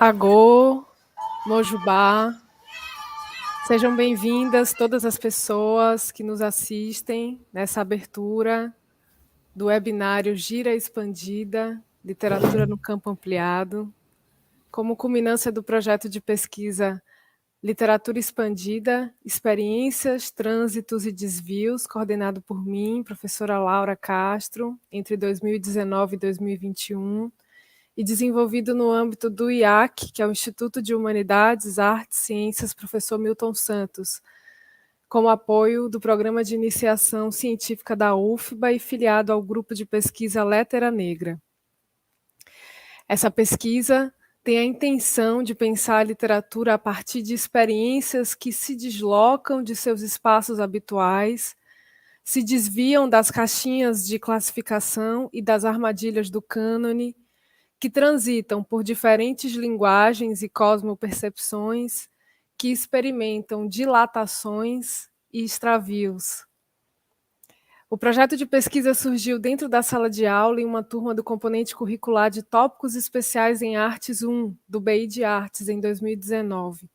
Agô, Mojubá, sejam bem-vindas todas as pessoas que nos assistem nessa abertura do webinário Gira Expandida, Literatura no Campo Ampliado, como culminância do projeto de pesquisa Literatura Expandida, Experiências, Trânsitos e Desvios, coordenado por mim, professora Laura Castro, entre 2019 e 2021, e desenvolvido no âmbito do IAC, que é o Instituto de Humanidades, Artes e Ciências, professor Milton Santos, como apoio do Programa de Iniciação Científica da UFBA e filiado ao Grupo de Pesquisa Lettera Negra. Essa pesquisa tem a intenção de pensar a literatura a partir de experiências que se deslocam de seus espaços habituais, se desviam das caixinhas de classificação e das armadilhas do cânone, que transitam por diferentes linguagens e cosmopercepções, que experimentam dilatações e extravios. O projeto de pesquisa surgiu dentro da sala de aula em uma turma do componente curricular de Tópicos Especiais em Artes 1, do BI de Artes, em 2019.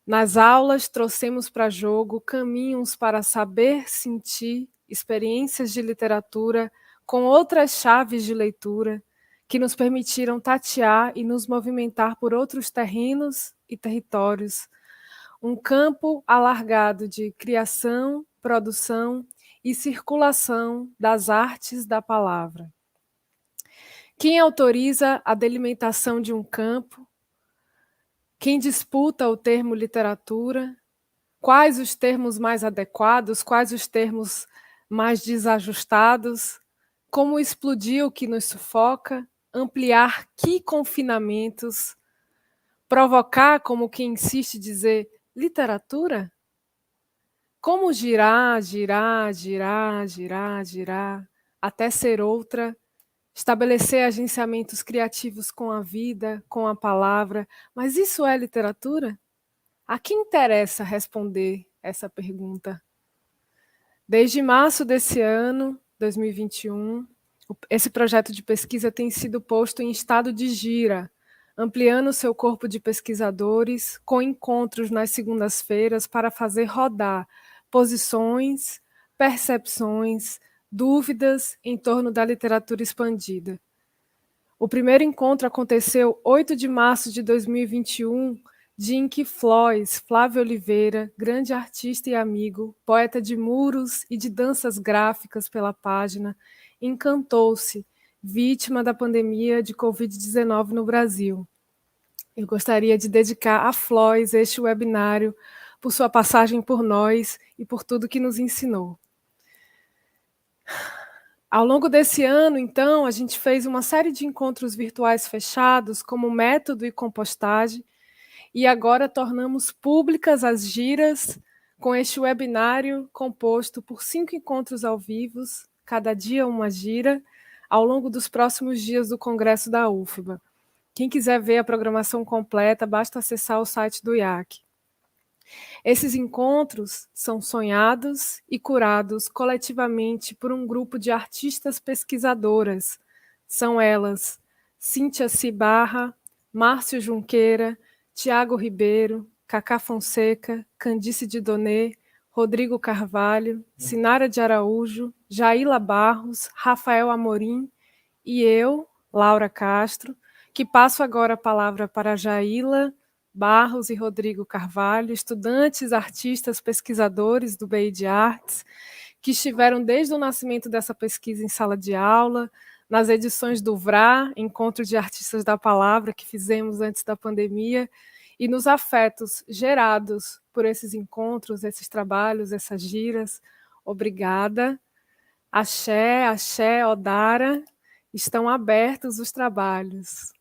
Nas aulas, trouxemos para jogo caminhos para saber sentir, experiências de literatura com outras chaves de leitura, que nos permitiram tatear e nos movimentar por outros terrenos e territórios. Um campo alargado de criação, produção e circulação das artes da palavra. Quem autoriza a delimitação de um campo? Quem disputa o termo literatura? Quais os termos mais adequados? Quais os termos mais desajustados? Como explodir o que nos sufoca? Ampliar que confinamentos? Provocar, como quem insiste dizer, literatura? Como girar, girar, girar, girar, girar, até ser outra, estabelecer agenciamentos criativos com a vida, com a palavra, mas isso é literatura? A quem interessa responder essa pergunta? Desde março desse ano, 2021, esse projeto de pesquisa tem sido posto em estado de gira, ampliando seu corpo de pesquisadores, com encontros nas segundas-feiras para fazer rodar posições, percepções, dúvidas em torno da literatura expandida. O primeiro encontro aconteceu 8 de março de 2021, dia em que Flávio Oliveira, grande artista e amigo, poeta de muros e de danças gráficas pela página, encantou-se, vítima da pandemia de Covid-19 no Brasil. Eu gostaria de dedicar a Floyd este webinário por sua passagem por nós e por tudo que nos ensinou. Ao longo desse ano, então, a gente fez uma série de encontros virtuais fechados como método e compostagem, e agora tornamos públicas as giras com este webinário composto por 5 encontros ao vivo, cada dia uma gira, ao longo dos próximos dias do Congresso da UFBA. Quem quiser ver a programação completa, basta acessar o site do IAC. Esses encontros são sonhados e curados coletivamente por um grupo de artistas pesquisadoras. São elas Cíntia Cibarra, Márcio Junqueira, Tiago Ribeiro, Cacá Fonseca, Candice Didonê, Rodrigo Carvalho, Sinara de Araújo, Jaíla Barros, Rafael Amorim e eu, Laura Castro, que passo agora a palavra para Jaíla Barros e Rodrigo Carvalho, estudantes, artistas, pesquisadores do BI de Artes, que estiveram desde o nascimento dessa pesquisa em sala de aula, nas edições do VRA, Encontro de Artistas da Palavra, que fizemos antes da pandemia, e nos afetos gerados por esses encontros, esses trabalhos, essas giras. Obrigada. Axé, Axé, Odara, estão abertos os trabalhos.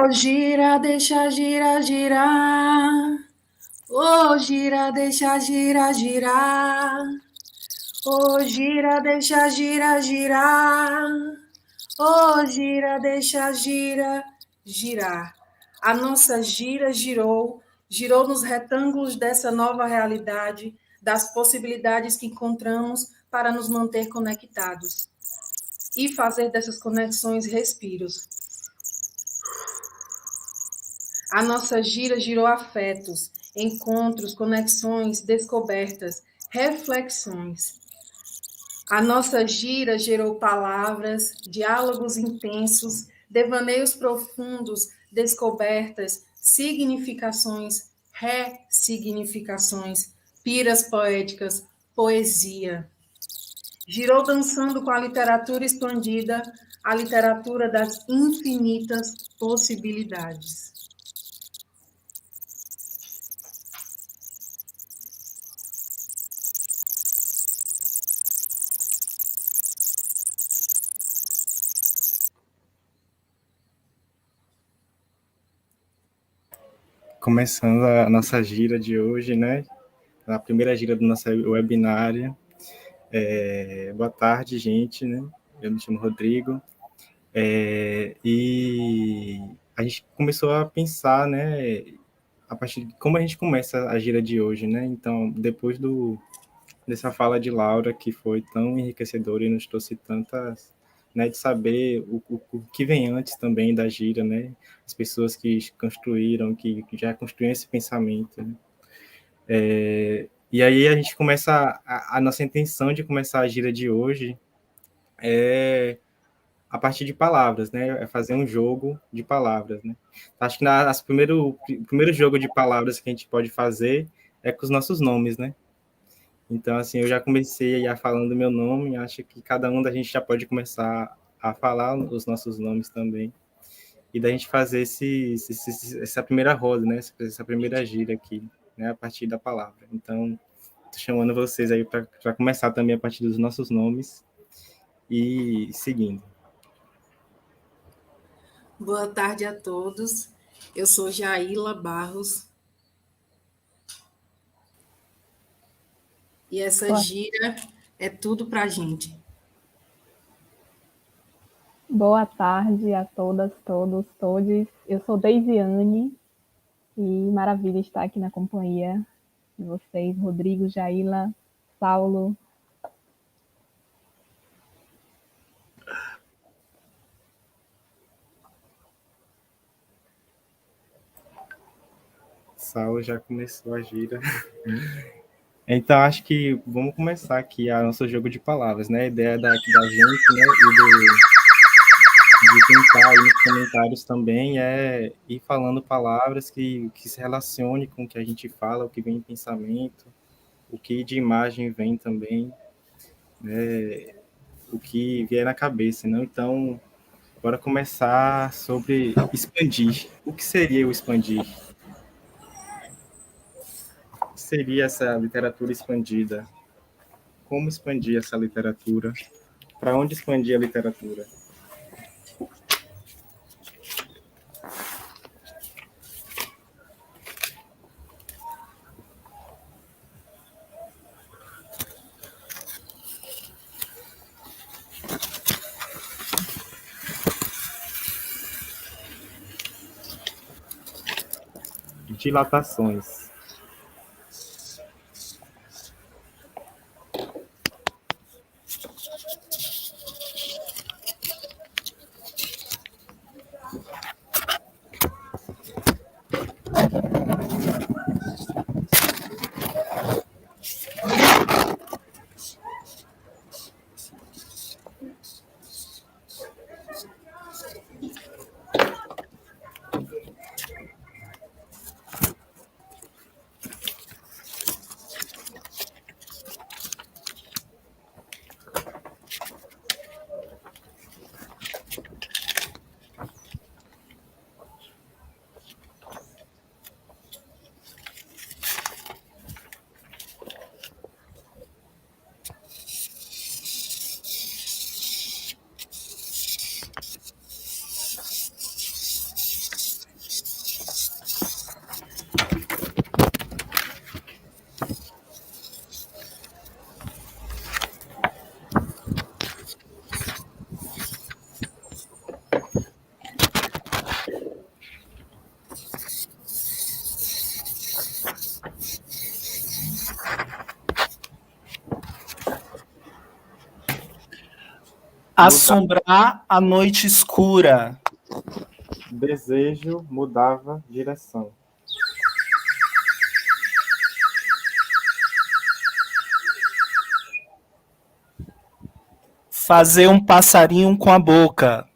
Oh, gira, deixa girar, girar. Oh, gira, deixa girar, girar. Oh, gira, deixa girar, girar. Oh, gira, deixa girar. A nossa gira girou, girou nos retângulos dessa nova realidade, das possibilidades que encontramos para nos manter conectados e fazer dessas conexões respiros. A nossa gira girou afetos, encontros, conexões, descobertas, reflexões. A nossa gira gerou palavras, diálogos intensos, devaneios profundos, descobertas, significações, ressignificações, piras poéticas, poesia. Girou dançando com a literatura expandida, a literatura das infinitas possibilidades. Começando a nossa gira de hoje, né? A primeira gira do nosso webinário. Boa tarde, gente, né? Eu me chamo Rodrigo. E a gente começou a pensar, né? A partir de como a gente começa a gira de hoje, né? Então, depois dessa fala de Laura, que foi tão enriquecedora e nos trouxe tantas, né, de saber o que vem antes também da gira, né? As pessoas que construíram, que já construíram esse pensamento, né? E aí a gente começa, a nossa intenção de começar a gira de hoje é a partir de palavras, né? É fazer um jogo de palavras, né? Acho que o primeiro jogo de palavras que a gente pode fazer é com os nossos nomes, né? Então, assim, eu já comecei a falando meu nome, acho que cada um da gente já pode começar a falar os nossos nomes também. E da gente fazer essa primeira roda, né? Essa primeira gira aqui, né? A partir da palavra. Então, tô chamando vocês aí para começar também a partir dos nossos nomes e seguindo. Boa tarde a todos. Eu sou Jaila Barros e essa Boa, gira é tudo para a gente. boa tarde a todas, todos, todes. Eu sou Deisiane e maravilha estar aqui na companhia de vocês, Rodrigo, Jaila, Saulo. Saulo já começou a gira. Então, acho que vamos começar aqui o nosso jogo de palavras, né? A ideia da gente, né? De quem está aí nos comentários também é ir falando palavras que se relacione com o que a gente fala, o que vem em pensamento, o que de imagem vem também, né? O que vier na cabeça, não? Então, bora começar sobre expandir. O que seria o expandir? O que seria essa literatura expandida? Como expandir essa literatura? Para onde expandir a literatura? Dilatações. Assombrar a noite escura. Desejo mudava direção. Fazer um passarinho com a boca.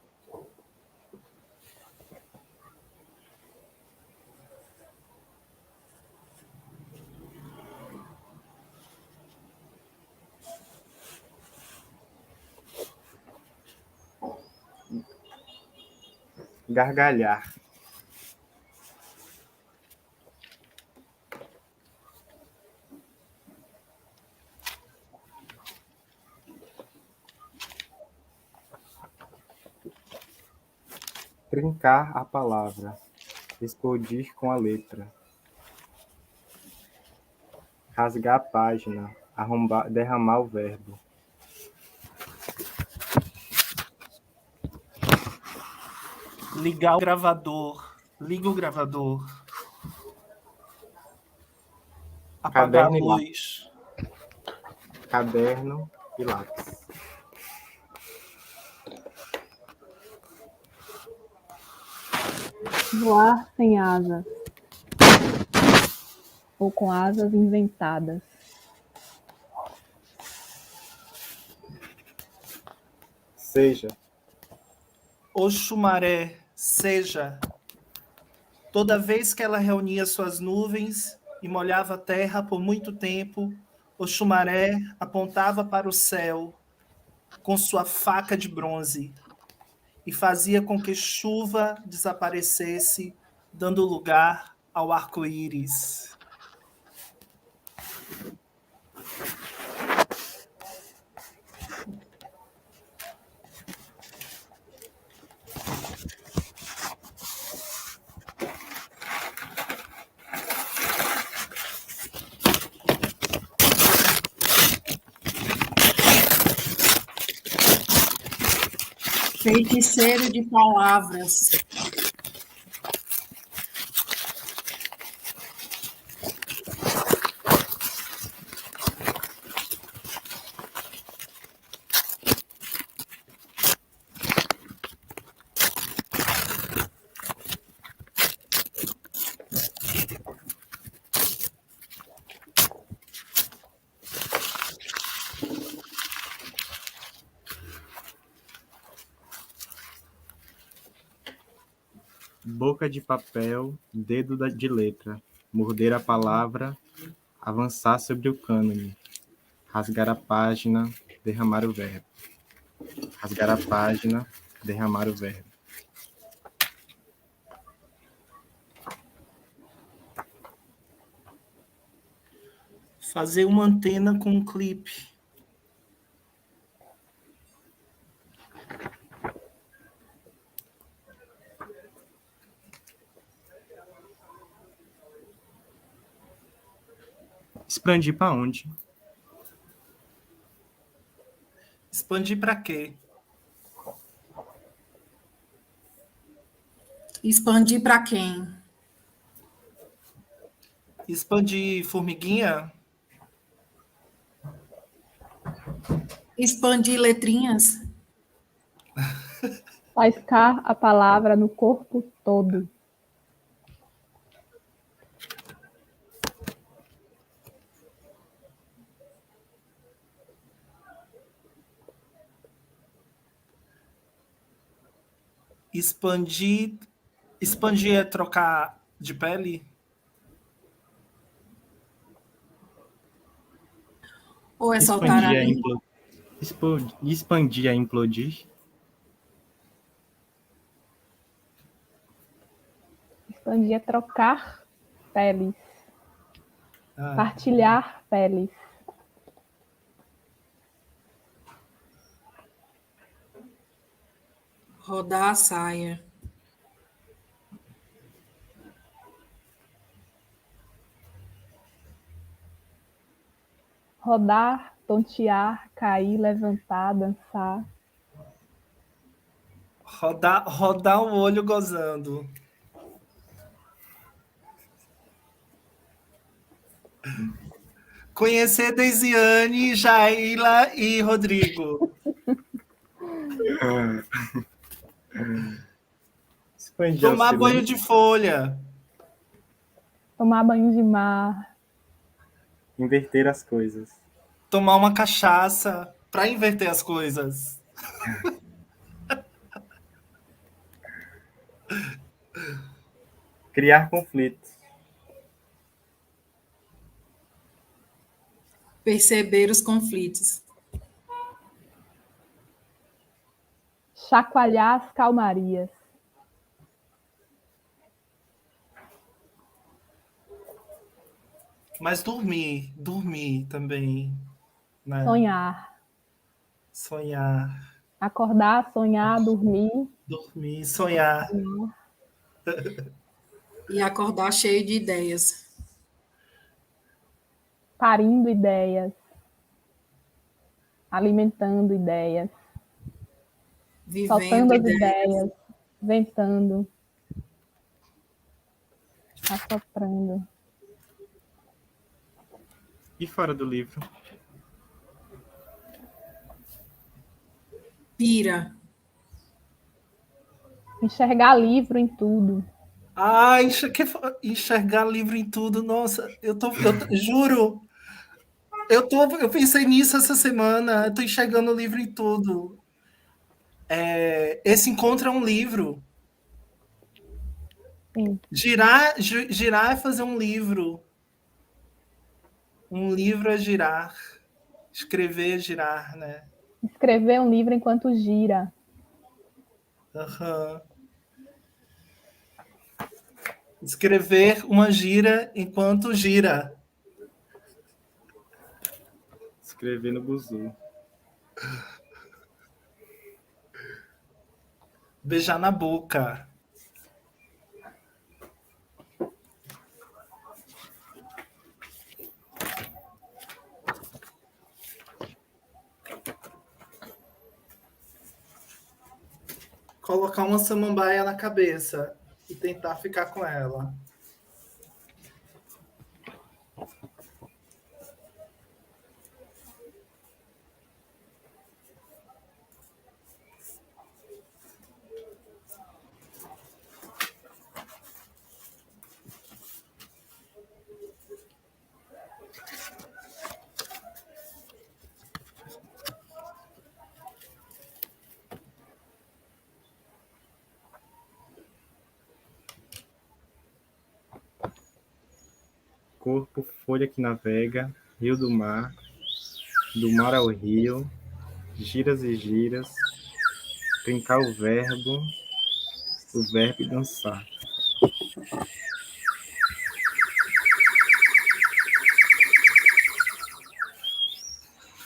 Gargalhar. Trincar a palavra. Explodir com a letra. Rasgar a página. Derramar o verbo. Ligar o gravador. Liga o gravador. Apagar a Caderno e luz. Caderno e lápis. Voar sem asas. Ou com asas inventadas. Seja. Oxumaré, seja. Toda vez que ela reunia suas nuvens e molhava a terra por muito tempo, Oxumaré apontava para o céu com sua faca de bronze e fazia com que chuva desaparecesse, dando lugar ao arco-íris. Feiticeiro de palavras. Boca de papel, dedo de letra, morder a palavra, avançar sobre o cânone, rasgar a página, derramar o verbo. Rasgar a página, derramar o verbo. Fazer uma antena com um clipe. Expandir para onde? Expandir para quê? Expandir para quem? Expandir formiguinha? Expandir letrinhas? Faiscar a palavra no corpo todo. Expandir. Expandir é trocar de pele? Ou é soltar a Expandir é língua? Expandir é implodir? Expandir é trocar peles. Ah, Partilhar peles. Rodar a saia. Rodar, tontear, cair, levantar, dançar. rodar o olho gozando. Conhecer Deisiane, Jaila e Rodrigo. Expandir o Tomar banho silêncio. de folha. Tomar banho de mar. Inverter as coisas. Tomar uma cachaça para inverter as coisas. Criar conflitos. Perceber os conflitos. Chacoalhar as calmarias. Mas dormir também, né? Sonhar. Sonhar, Acordar, sonhar, dormir. dormir, sonhar. E acordar cheio de ideias. Parindo ideias. Alimentando ideias. Vivendo Soltando as ideias. ideias. Ventando. Assoprando. E fora do livro? Pira. Enxergar livro em tudo. Ah, enxergar livro em tudo. Nossa, juro, eu pensei nisso essa semana. Eu tô enxergando livro em tudo. Esse encontro é um livro. Sim. Girar é fazer um livro. Um livro é girar. Escrever é girar, né? Escrever um livro enquanto gira. Aham. Escrever uma gira enquanto gira. Escrever no buzu. Beijar na boca. Colocar uma samambaia na cabeça e tentar ficar com ela. Corpo, folha que navega, rio do mar ao rio, giras e giras, trincar o verbo e dançar.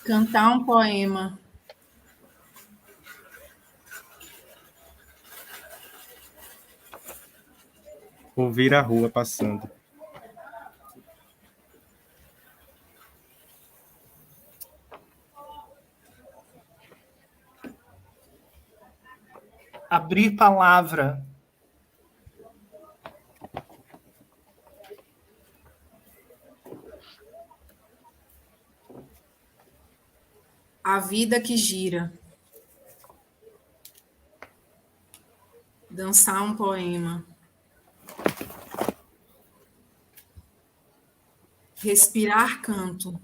Cantar um poema. Ouvir a rua passando. Abrir palavra. A vida que gira. Dançar um poema. Respirar canto.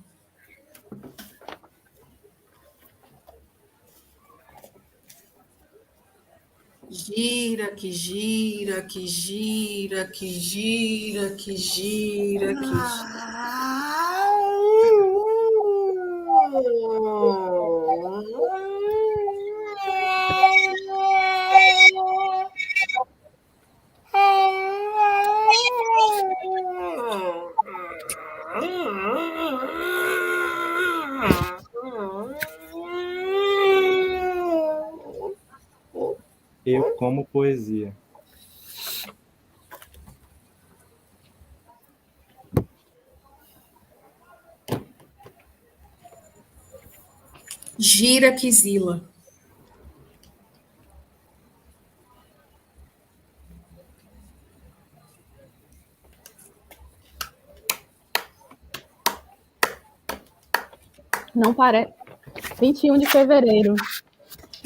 Gira, que gira, que gira, que gira, que gira, que gira. Eu como poesia. Gira, que zila. Não parece. 21 de fevereiro.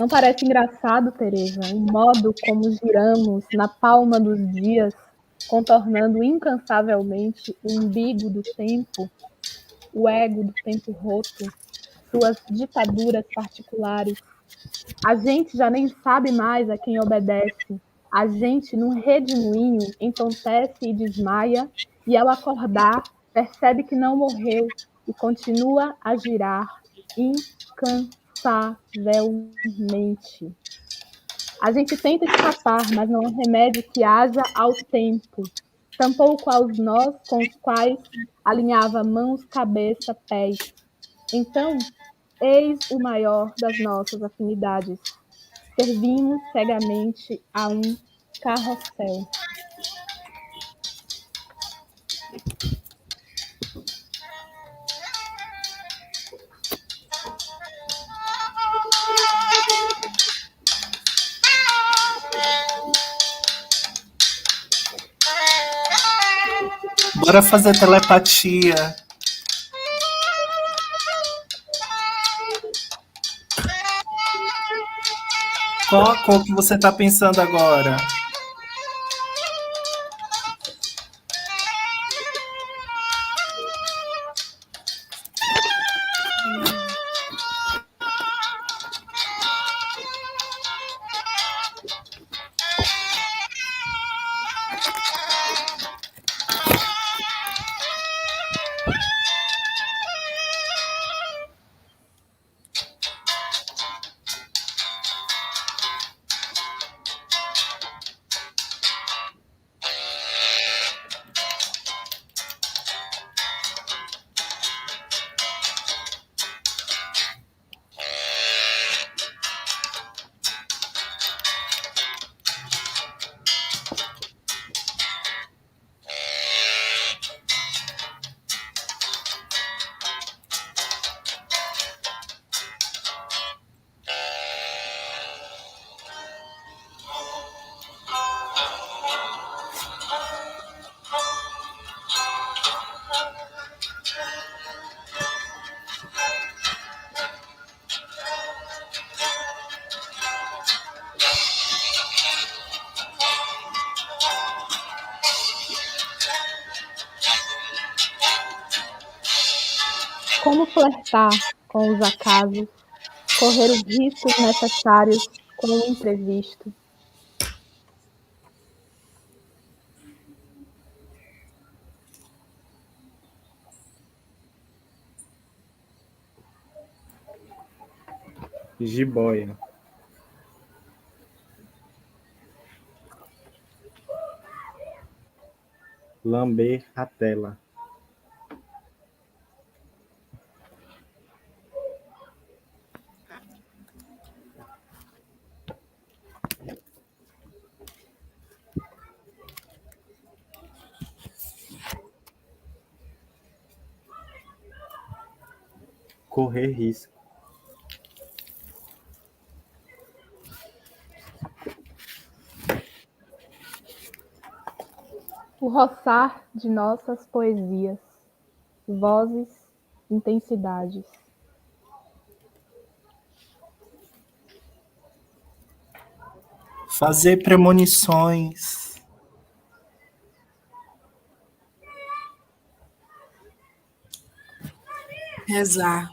Não parece engraçado, Teresa, o modo como giramos na palma dos dias, contornando incansavelmente o umbigo do tempo, o ego do tempo roto, suas ditaduras particulares. A gente já nem sabe mais a quem obedece. A gente, num redemoinho, entontece e desmaia, e ao acordar, percebe que não morreu e continua a girar incansavelmente. A gente tenta escapar, mas não há remédio que haja ao tempo. Tampouco aos nós com os quais alinhava mãos, cabeça, pés. Então, eis o maior das nossas afinidades. Servimos cegamente a um carrossel. Bora fazer telepatia. Qual a cor que você está pensando agora? Como flertar com os acasos, correr os riscos necessários com o imprevisto. Jiboia. Lamber a tela. Correr risco. O roçar de nossas poesias, vozes, intensidades. Fazer premonições. Rezar.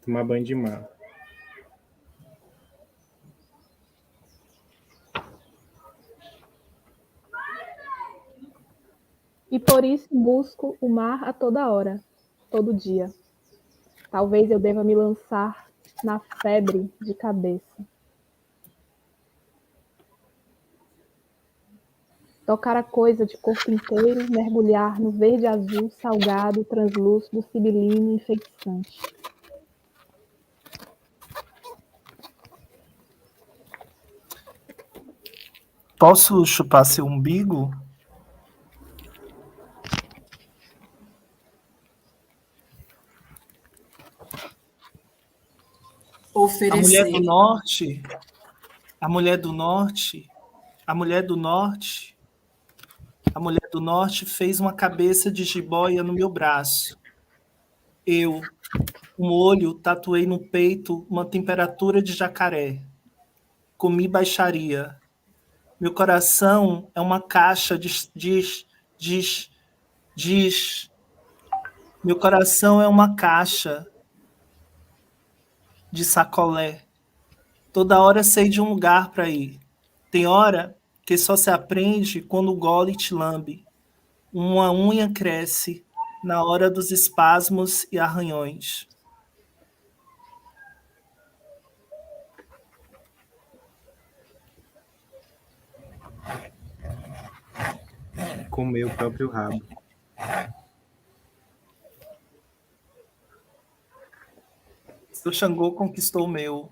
Tomar banho de mar. E por isso busco o mar a toda hora, todo dia. Talvez eu deva me lançar na febre de cabeça. Tocar a coisa de corpo inteiro, mergulhar no verde azul, salgado, translúcido, sibilino, enfeitiçante. Posso chupar seu umbigo? A mulher do Oferecer. norte, a mulher do norte, a mulher do norte, a mulher do norte fez uma cabeça de jiboia no meu braço. Eu, um olho, tatuei no peito uma temperatura de jacaré. Comi baixaria. Meu coração é uma caixa diz, diz. Meu coração é uma caixa de sacolé. Toda hora sei de um lugar para ir. Tem hora que só se aprende quando o gole te lambe. Uma unha cresce na hora dos espasmos e arranhões. Comer o próprio rabo. Seu Xangô conquistou o meu.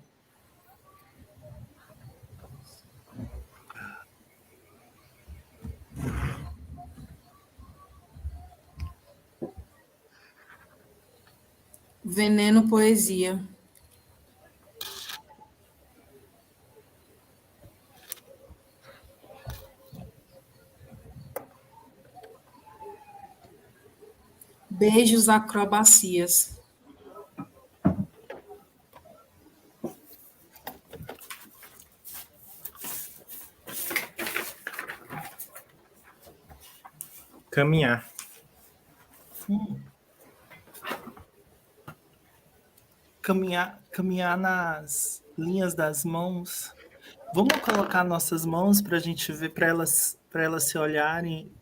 Veneno Poesia. Beijos Acrobacias. Caminhar. Caminhar nas linhas das mãos. Vamos colocar nossas mãos para a gente ver, para elas se olharem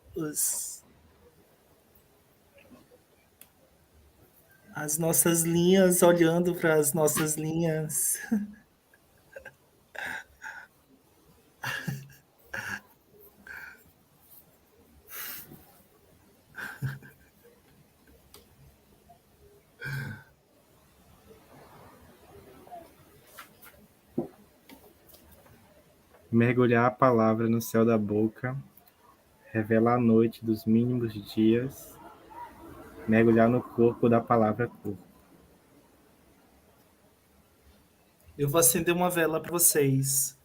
as nossas linhas olhando para as nossas linhas. Mergulhar a palavra no céu da boca. Revelar a noite dos mínimos dias. Mergulhar no corpo da palavra corpo. Eu vou acender uma vela para vocês.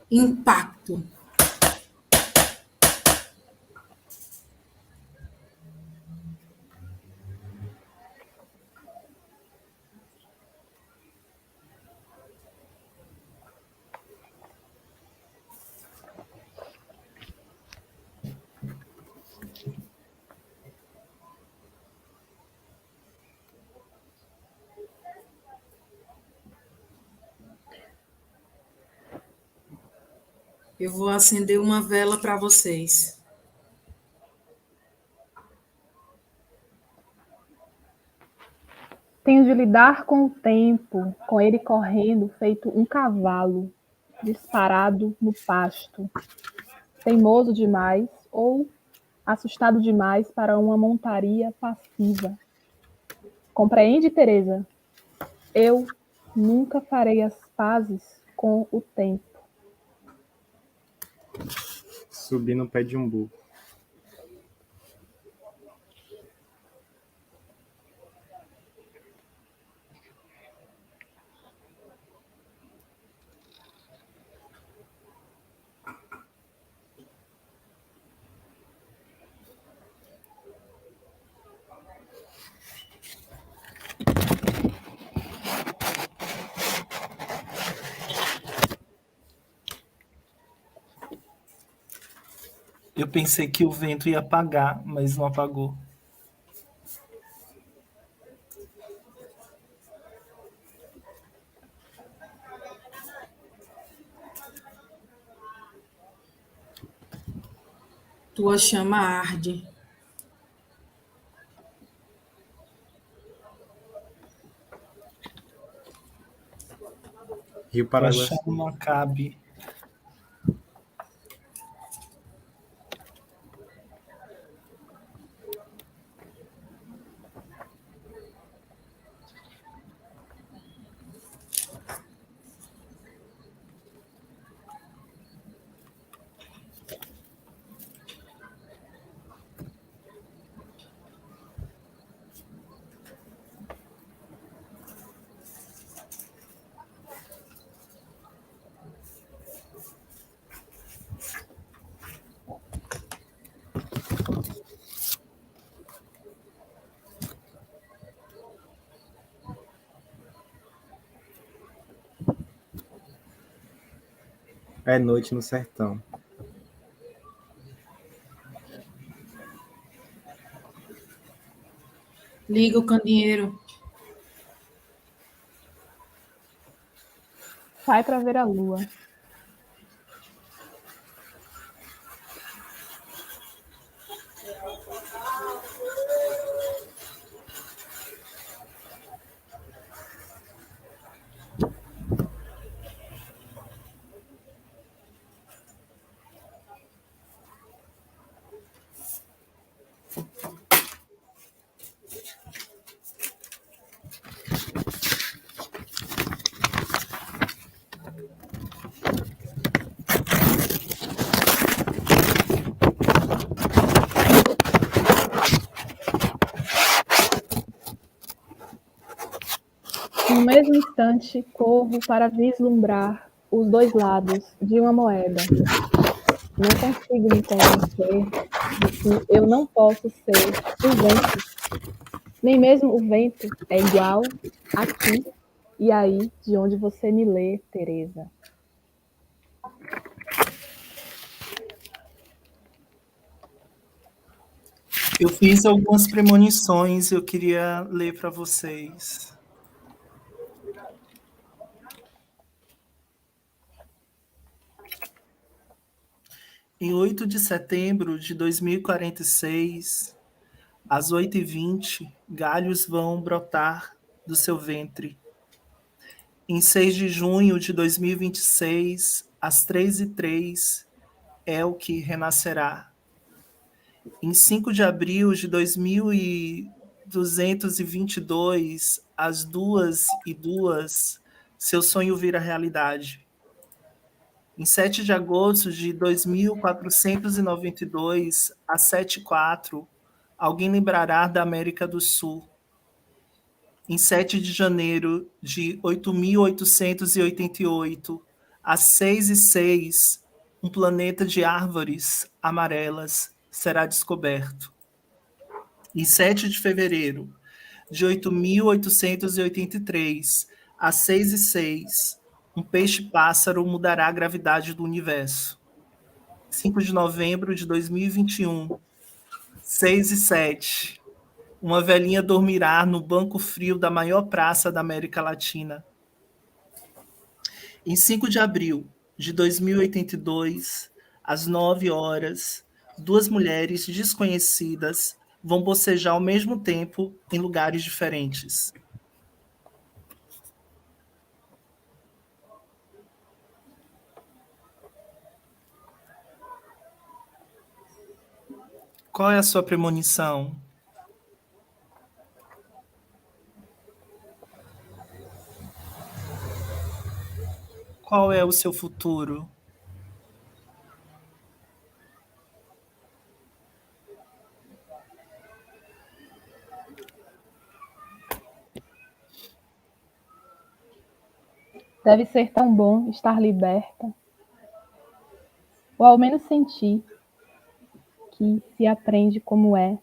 Impacto. Eu vou acender uma vela para vocês. Tenho de lidar com o tempo, com ele correndo feito um cavalo, disparado no pasto, teimoso demais ou assustado demais para uma montaria passiva. Compreende, Teresa? Eu nunca farei as pazes com o tempo. Subir no pé de umbu. Eu pensei que o vento ia apagar, mas não apagou. Tua chama arde. Rio Tua Paraguaçu. chama cabe. É noite no sertão. Liga o candeeiro. Sai para ver a lua. No mesmo instante, corro para vislumbrar os dois lados de uma moeda. Não consigo me convencer de que eu não posso ser o vento. Nem mesmo o vento é igual aqui e aí de onde você me lê, Teresa. Eu fiz algumas premonições, eu queria ler para vocês. Em 8 de setembro de 2046, às 8h20, galhos vão brotar do seu ventre. Em 6 de junho de 2026, às 3h03, é o que renascerá. Em 5 de abril de 2222, às 2h02, seu sonho vira realidade. Em 7 de agosto de 2492, às 7h04, alguém lembrará da América do Sul. Em 7 de janeiro de 8888, às 6h06, um planeta de árvores amarelas será descoberto. Em 7 de fevereiro de 8883, às 6h06, um peixe-pássaro mudará a gravidade do universo. 5 de novembro de 2021, 6h07, uma velhinha dormirá no banco frio da maior praça da América Latina. Em 5 de abril de 2082, às 9h, duas mulheres desconhecidas vão bocejar ao mesmo tempo em lugares diferentes. Qual é a sua premonição? Qual é o seu futuro? Deve ser tão bom estar liberta, ou ao menos sentir que se aprende como é,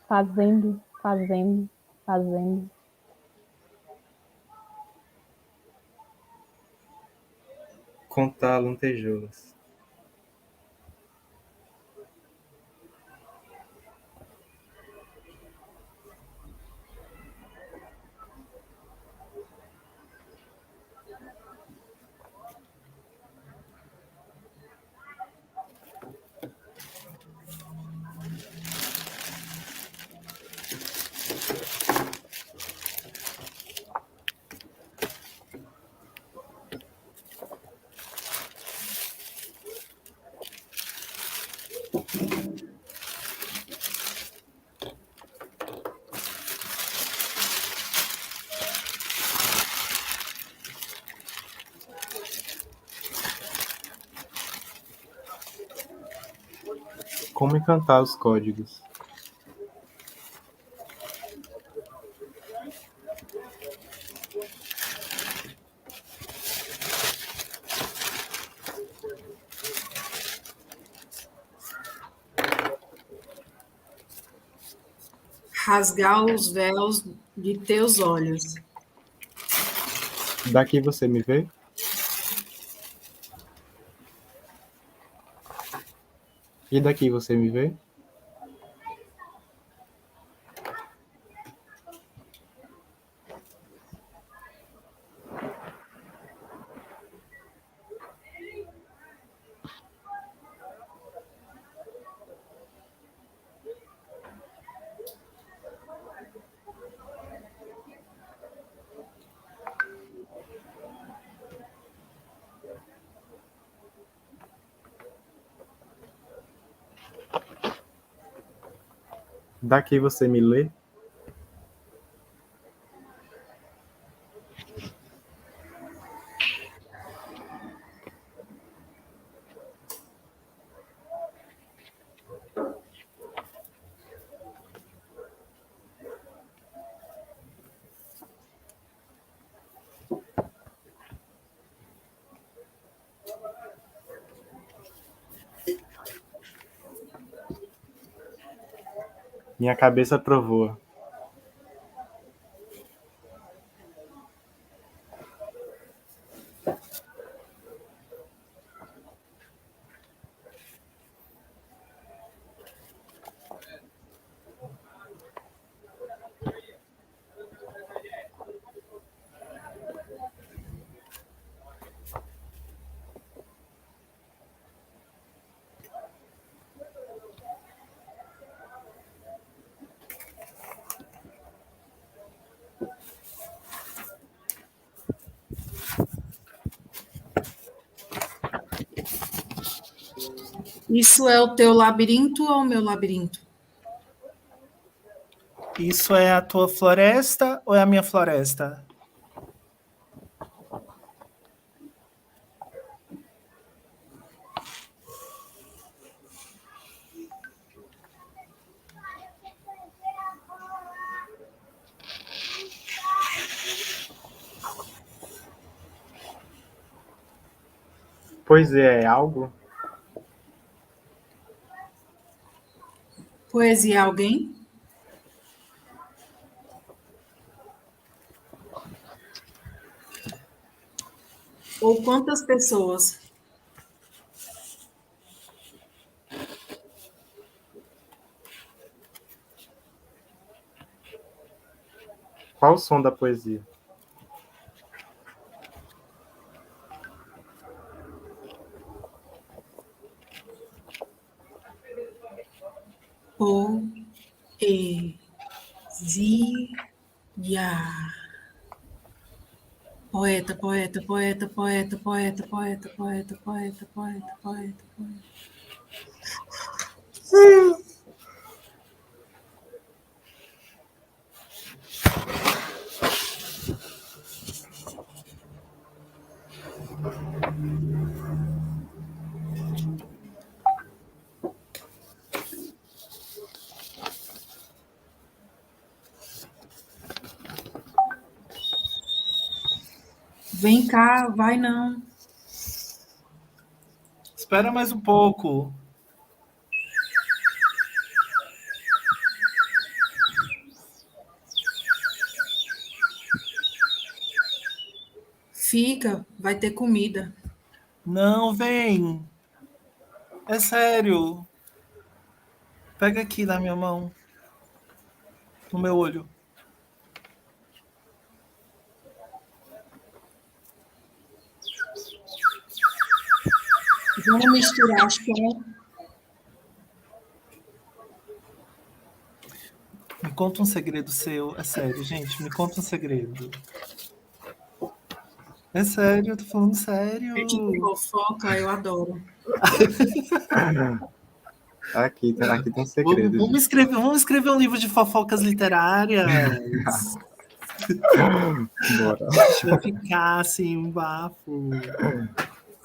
fazendo, fazendo, fazendo. Contar lantejoulas. Como encantar os códigos. Rasgar os véus de teus olhos. Daqui você me vê? E daqui você me vê? Daqui você me lê? Minha cabeça trovoa. Isso é o teu labirinto ou o meu labirinto? Isso é a tua floresta ou é a minha floresta? Poesia é algo? Poesia é alguém? Ou quantas pessoas? Qual o som da poesia? Poesia. Poeta, poeta, poeta, poeta, poeta, poeta, poeta, poeta, poeta, poeta, poeta. Vem cá, vai não. Espera mais um pouco. Fica, vai ter comida. Não, vem. É sério. Pega aqui na minha mão. No meu olho. Vamos misturar as cores. Me conta um segredo seu. É sério, gente. Me conta um segredo. É sério, eu tô falando sério. De fofoca, eu adoro. Aqui tem Vamos, segredos. vamos escrever um livro de fofocas literárias. Bora. A gente vai ficar assim, um bafo.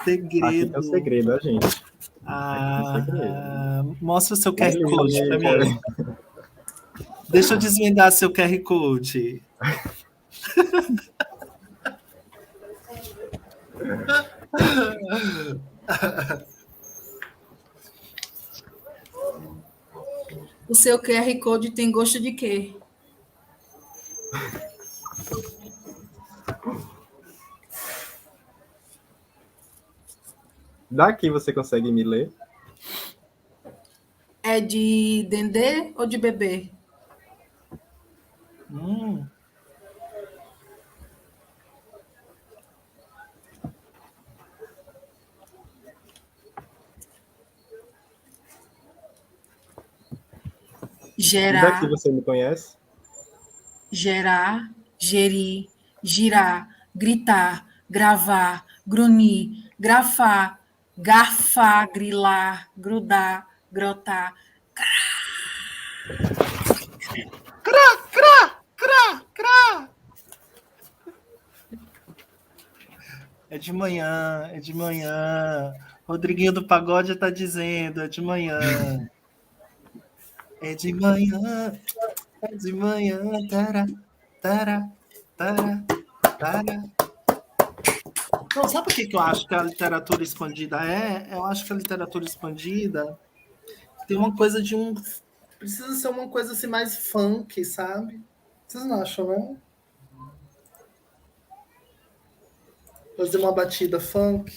Segredo. Aqui tem um segredo, a gente. Mostra o seu QR Code pra mim. Deixa eu desvendar seu QR Code. O seu QR Code tem gosto de quê? Daqui você consegue me ler? É de dendê ou de bebê? Hum, E daqui Gerar, você me conhece? gerar, gerir, girar, gritar, gravar, grunhir, grafar, garfar, grilar, grudar, grotar. é de manhã, é de manhã. Rodriguinho do Pagode tá dizendo, é de manhã. É de manhã, é de manhã. Tara, tara, tara, tara. Não, sabe o que que eu acho que a literatura expandida é? Eu acho que a literatura expandida tem uma coisa de um. Precisa ser uma coisa assim mais funk, sabe? Vocês não acham, não? Fazer uma batida funk.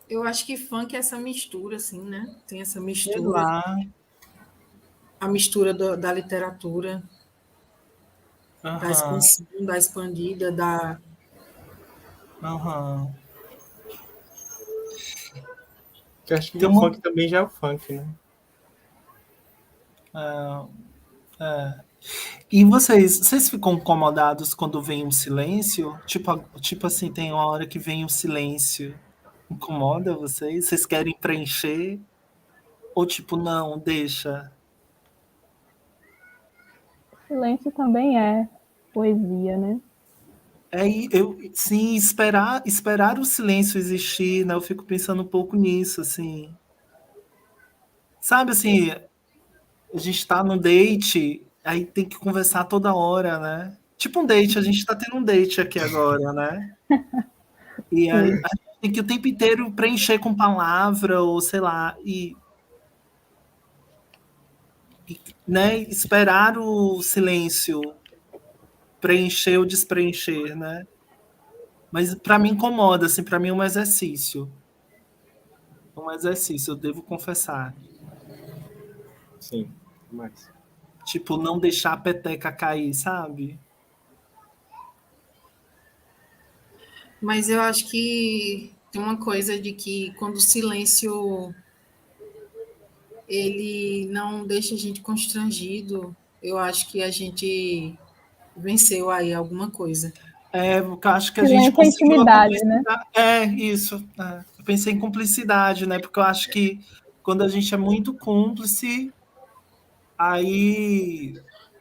Eu acho que funk é essa mistura, assim, né? Tem essa Sei mistura, lá. a mistura da literatura, da Aham, expansão, da expandida, da. aham. Que eu acho que Tem o uma. funk também já é o funk, né? É, é. E vocês ficam incomodados quando vem um silêncio? Tipo assim, tem uma hora que vem um silêncio. Incomoda vocês? Vocês querem preencher? Ou tipo, não, deixa? Silêncio também é poesia, né? Sim, esperar o silêncio existir, né? Eu fico pensando um pouco nisso, assim. Sabe assim, a gente tá no date, aí tem que conversar toda hora, né? Tipo um date, a gente tá tendo um date aqui agora, né? E a Sim. gente tem que o tempo inteiro preencher com palavra, ou sei lá, né, esperar o silêncio preencher ou despreencher, né? Mas para mim incomoda, assim, para mim é um exercício. É um exercício, eu devo confessar. Sim, mas. Tipo, não deixar a peteca cair, sabe? Mas eu acho que tem uma coisa de que quando o silêncio ele não deixa a gente constrangido, eu acho que a gente venceu aí alguma coisa. É, porque eu acho que a gente Silêncio é conseguiu a intimidade, né? cumplicidade. É, isso. É. Eu pensei em cumplicidade, né? Porque eu acho que quando a gente é muito cúmplice, aí.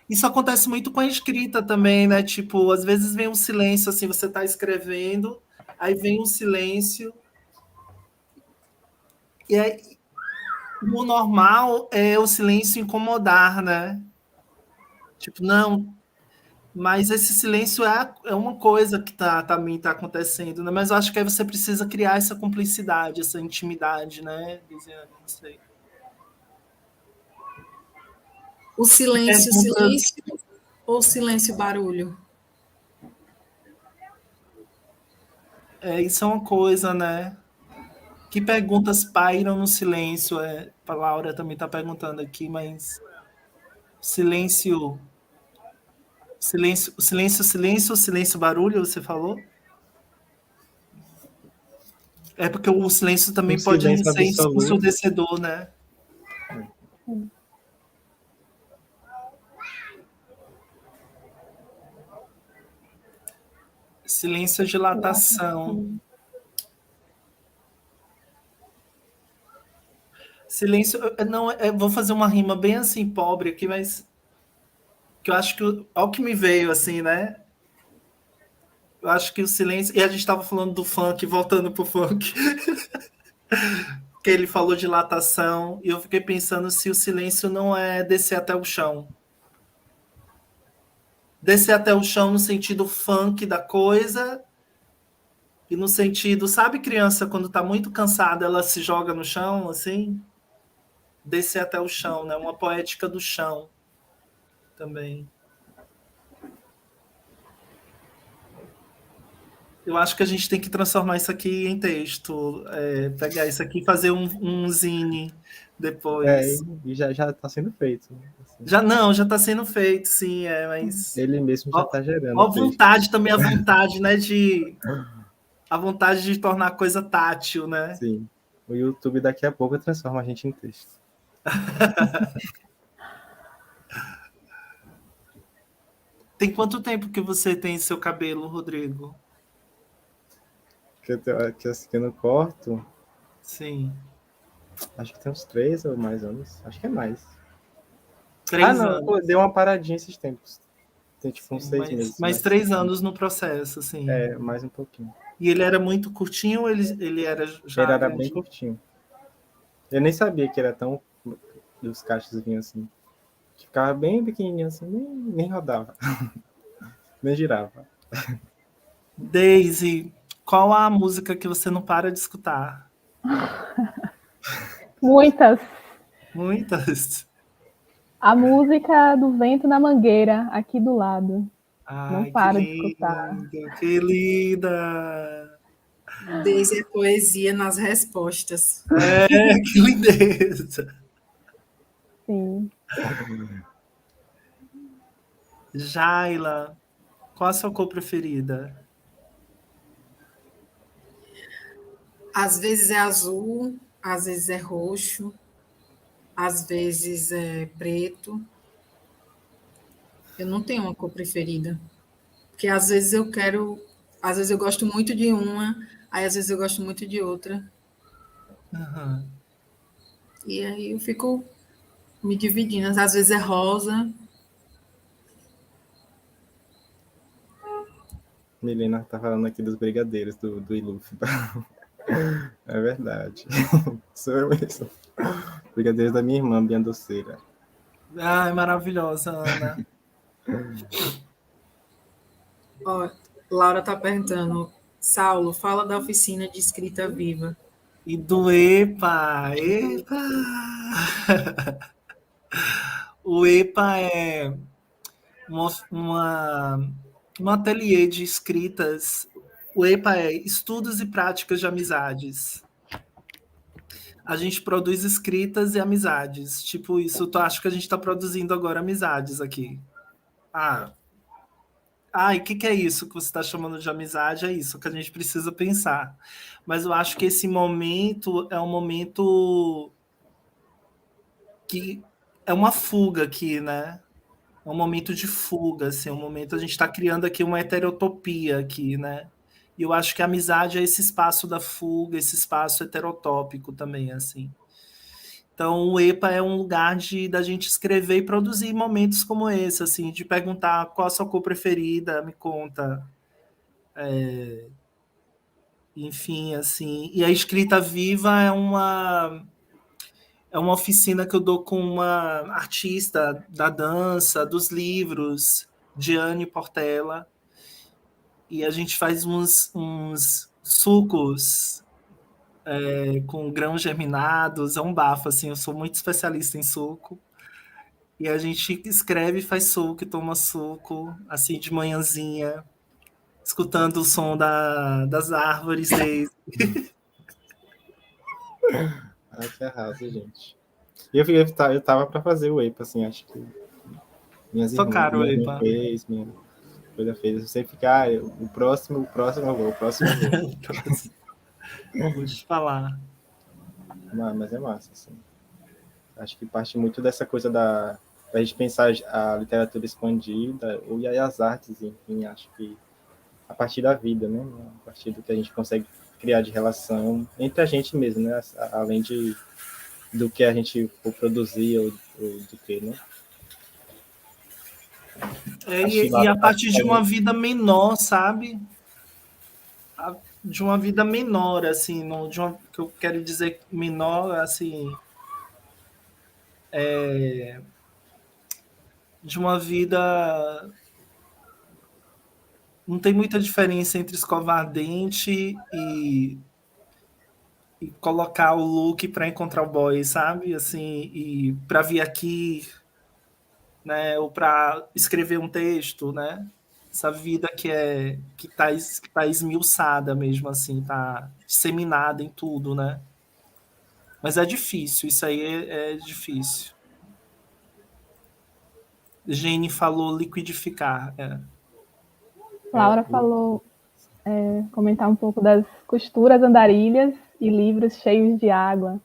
Isso acontece muito com a escrita também, né? Tipo, às vezes vem um silêncio, assim, você está escrevendo, aí vem um silêncio, e aí, o normal é o silêncio incomodar, né? Tipo, não, mas esse silêncio é uma coisa que também tá acontecendo, né? Mas eu acho que aí você precisa criar essa cumplicidade, essa intimidade, né, Lisiane? Não sei. O Que silêncio, perguntas, silêncio ou silêncio barulho? isso é uma coisa, né? Que perguntas pairam no silêncio? A Laura também está perguntando aqui, mas silêncio, silêncio, silêncio, barulho, você falou? É porque o silêncio Um também pode silêncio ser absoluto. ensurdecedor, né? Silêncio é dilatação. Dilatação. Silêncio, não, vou fazer uma rima bem assim, pobre aqui, mas que eu acho que, olha o que me veio assim, né? Eu acho que o silêncio, e a gente estava falando do funk, voltando pro funk, que ele falou de dilatação, e eu fiquei pensando se o silêncio não é descer até o chão. Descer até o chão no sentido funk da coisa, e no sentido, sabe criança quando tá muito cansada, ela se joga no chão, assim? Descer até o chão, né? Uma poética do chão também. Eu acho que a gente tem que transformar isso aqui em texto, pegar isso aqui e fazer um zine depois. E já está sendo feito. Né? Assim. Já está sendo feito, sim, mas... Ele mesmo já está gerando. Ó, vontade também, a vontade, né, a vontade de tornar a coisa tátil, né? Sim. O YouTube daqui a pouco transforma a gente em texto. Tem quanto tempo que você tem seu cabelo, Rodrigo? Que eu não corto? Sim. Acho que tem uns 3 ou mais anos. Acho que é mais. 3 anos. Pô, deu uma paradinha esses tempos. Tem tipo uns 6 meses. Mas 3 anos no processo, assim. Mais um pouquinho. E ele era muito curtinho ou ele era já Ele era grande? bem curtinho. Eu nem sabia que era tão... E os cachos vinham assim. Ficava bem pequenininho assim, nem rodava. Nem girava. Daisy, qual a música que você não para de escutar? Muitas. Muitas. A música do Vento na Mangueira, aqui do lado. Ai, não paro de escutar. Que linda! Desde a poesia nas respostas. Que lindeza! Sim. Jaila, qual a sua cor preferida? Às vezes é azul, às vezes é roxo, às vezes é preto. Eu não tenho uma cor preferida. Porque às vezes às vezes eu gosto muito de uma, aí às vezes eu gosto muito de outra. Uhum. E aí eu fico me dividindo. Às vezes é rosa. Milena tá falando aqui dos brigadeiros do Iluf. É verdade. Sou eu mesmo. Brigadeiros da minha irmã, Bia Doceira. Ai, maravilhosa, Ana. Ó, Laura está perguntando, Saulo, fala da oficina de escrita viva. E do EPA, O EPA é um ateliê de escritas. O EPA é Estudos e Práticas de Amizades. A gente produz escritas e amizades. Tipo isso, tu acha que a gente está produzindo agora amizades aqui. E o que é isso que você está chamando de amizade? É isso que a gente precisa pensar. Mas eu acho que esse momento é um momento que é uma fuga aqui, né? É um momento de fuga, assim, um momento a gente está criando aqui uma heterotopia aqui, né? E eu acho que a amizade é esse espaço da fuga, esse espaço heterotópico também, assim. Então, o EPA é um lugar da gente escrever e produzir momentos como esse, assim, de perguntar qual a sua cor preferida, me conta. Enfim, assim. E a escrita viva é uma oficina que eu dou com uma artista da dança, dos livros, Diane Portela. E a gente faz uns sucos com grãos germinados, é um bafo, assim, eu sou muito especialista em suco. E a gente escreve, faz suco e toma suco, assim, de manhãzinha, escutando o som das árvores desde. Que arraso, gente. Eu tava para fazer o EPA, assim, acho que minhas irmãs fez, minha coisa fez. Eu sempre ficar, o próximo eu vou, o próximo eu vou. Vou te falar. Mas é massa, assim. Acho que parte muito dessa coisa da gente pensar a literatura expandida, e aí as artes, enfim, acho que a partir da vida, né? A partir do que a gente consegue criar de relação entre a gente mesmo, né? Além do que a gente for produzir ou do que, né? E a partir de uma vida menor, sabe? De uma vida menor, assim, que eu quero dizer menor, assim, de uma vida... Não tem muita diferença entre escovar dente e colocar o look para encontrar o boy, sabe? Assim, e para vir aqui, né? Ou para escrever um texto, né? essa vida que tá esmiuçada mesmo, assim, tá disseminada em tudo, né? Mas é difícil, isso aí é difícil. Jane falou liquidificar. Laura falou, comentar um pouco das costuras andarilhas e livros cheios de água.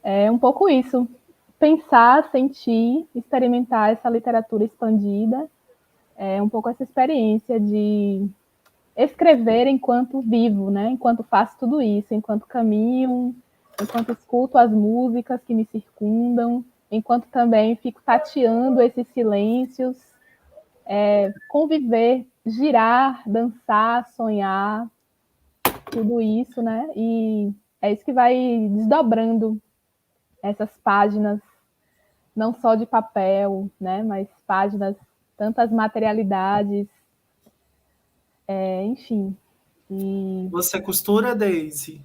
É um pouco isso. Pensar, sentir, experimentar essa literatura expandida. É um pouco essa experiência de escrever enquanto vivo, né? Enquanto faço tudo isso, enquanto caminho, enquanto escuto as músicas que me circundam, enquanto também fico tateando esses silêncios, conviver, girar, dançar, sonhar, tudo isso, né? E é isso que vai desdobrando essas páginas, não só de papel, né? Mas páginas, tantas materialidades, enfim. E Você costura, Daisy?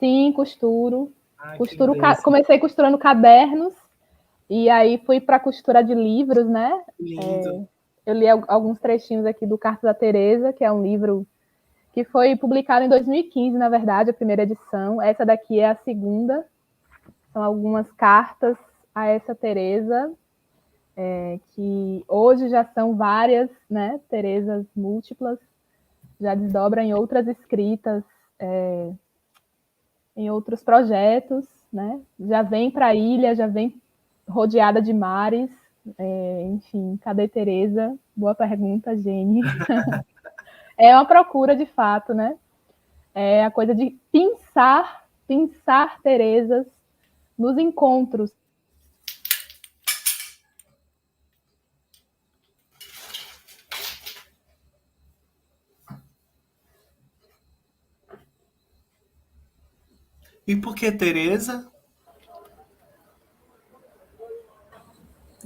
sim, costuro. Ai, que beleza. Comecei costurando cadernos e aí fui para a costura de livros, né? Lindo. Eu li alguns trechinhos aqui do Cartas da Teresa, que é um livro que foi publicado em 2015, na verdade, a primeira edição. Essa daqui é a segunda. São algumas cartas a essa Teresa, que hoje já são várias, né? Teresas múltiplas, já desdobra em outras escritas, em outros projetos, né? Já vem para a ilha, já vem rodeada de mares. Enfim, cadê Teresa? Boa pergunta, Jenny. É uma procura de fato, né? É a coisa de pensar Teresas nos encontros. E por que Teresa?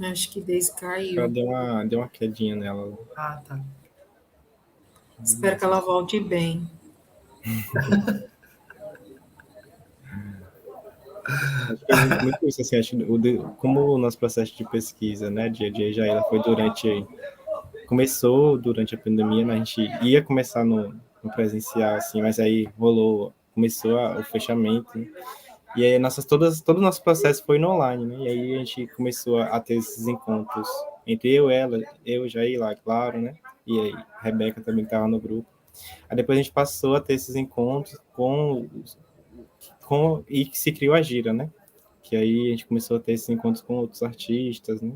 Acho que Deise Ela caiu. deu uma quedinha nela. Ah, tá. Espero que ela volte bem. Acho que é muito isso, assim, acho, como o nosso processo de pesquisa, né, dia a dia já ela foi começou durante a pandemia, né, a gente ia começar no presencial, assim, mas aí começou o fechamento, né, e aí todo o nosso processo foi no online, né, e aí a gente começou a ter esses encontros entre eu, Jair, lá, claro, né, e aí a Rebeca também estava no grupo. Aí depois a gente passou a ter esses encontros e que se criou a Gira, né? Que aí a gente começou a ter esses encontros com outros artistas, né?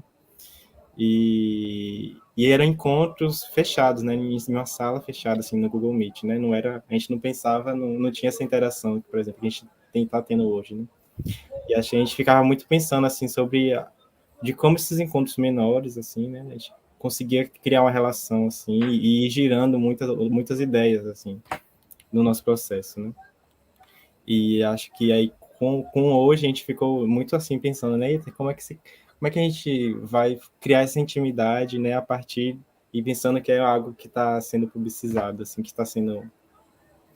E eram encontros fechados, né? Em uma sala fechada, assim, no Google Meet, né? Não era, a gente não pensava, não tinha essa interação, por exemplo, que a gente está tendo hoje, né? E a gente ficava muito pensando, assim, de como esses encontros menores, assim, né? A gente conseguia criar uma relação, assim, e ir girando muitas ideias, assim, no nosso processo, né? E acho que aí com hoje a gente ficou muito assim pensando, né? Eita, como é que a gente vai criar essa intimidade, né? A partir e pensando que é algo que está sendo publicizado, assim, que está sendo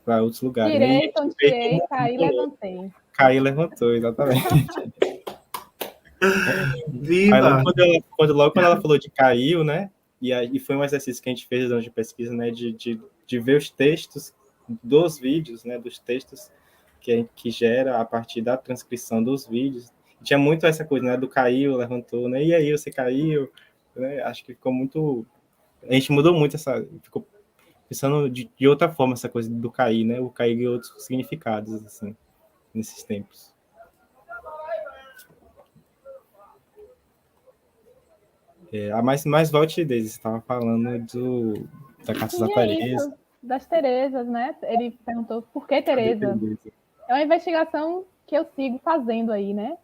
para outros lugares, né? E a Tirei, gente vê tonteei, como caí, levantei. Caí levantou, exatamente. Aí Viva! logo quando ela falou de caiu, né? E foi um exercício que a gente fez durante a pesquisa, né? De ver os textos dos vídeos, né? Dos textos que gera a partir da transcrição dos vídeos. Tinha muito essa coisa, né? Do caiu, levantou, né? E aí, você caiu? Né? Acho que ficou muito... A gente mudou muito ficou pensando de outra forma essa coisa do cair, né? O cair e outros significados, assim, nesses tempos. Mais volte desde você estava falando da Carta da E é Teresa. isso, das Teresas, né? Ele perguntou por que Teresa? É uma investigação que eu sigo fazendo aí, né?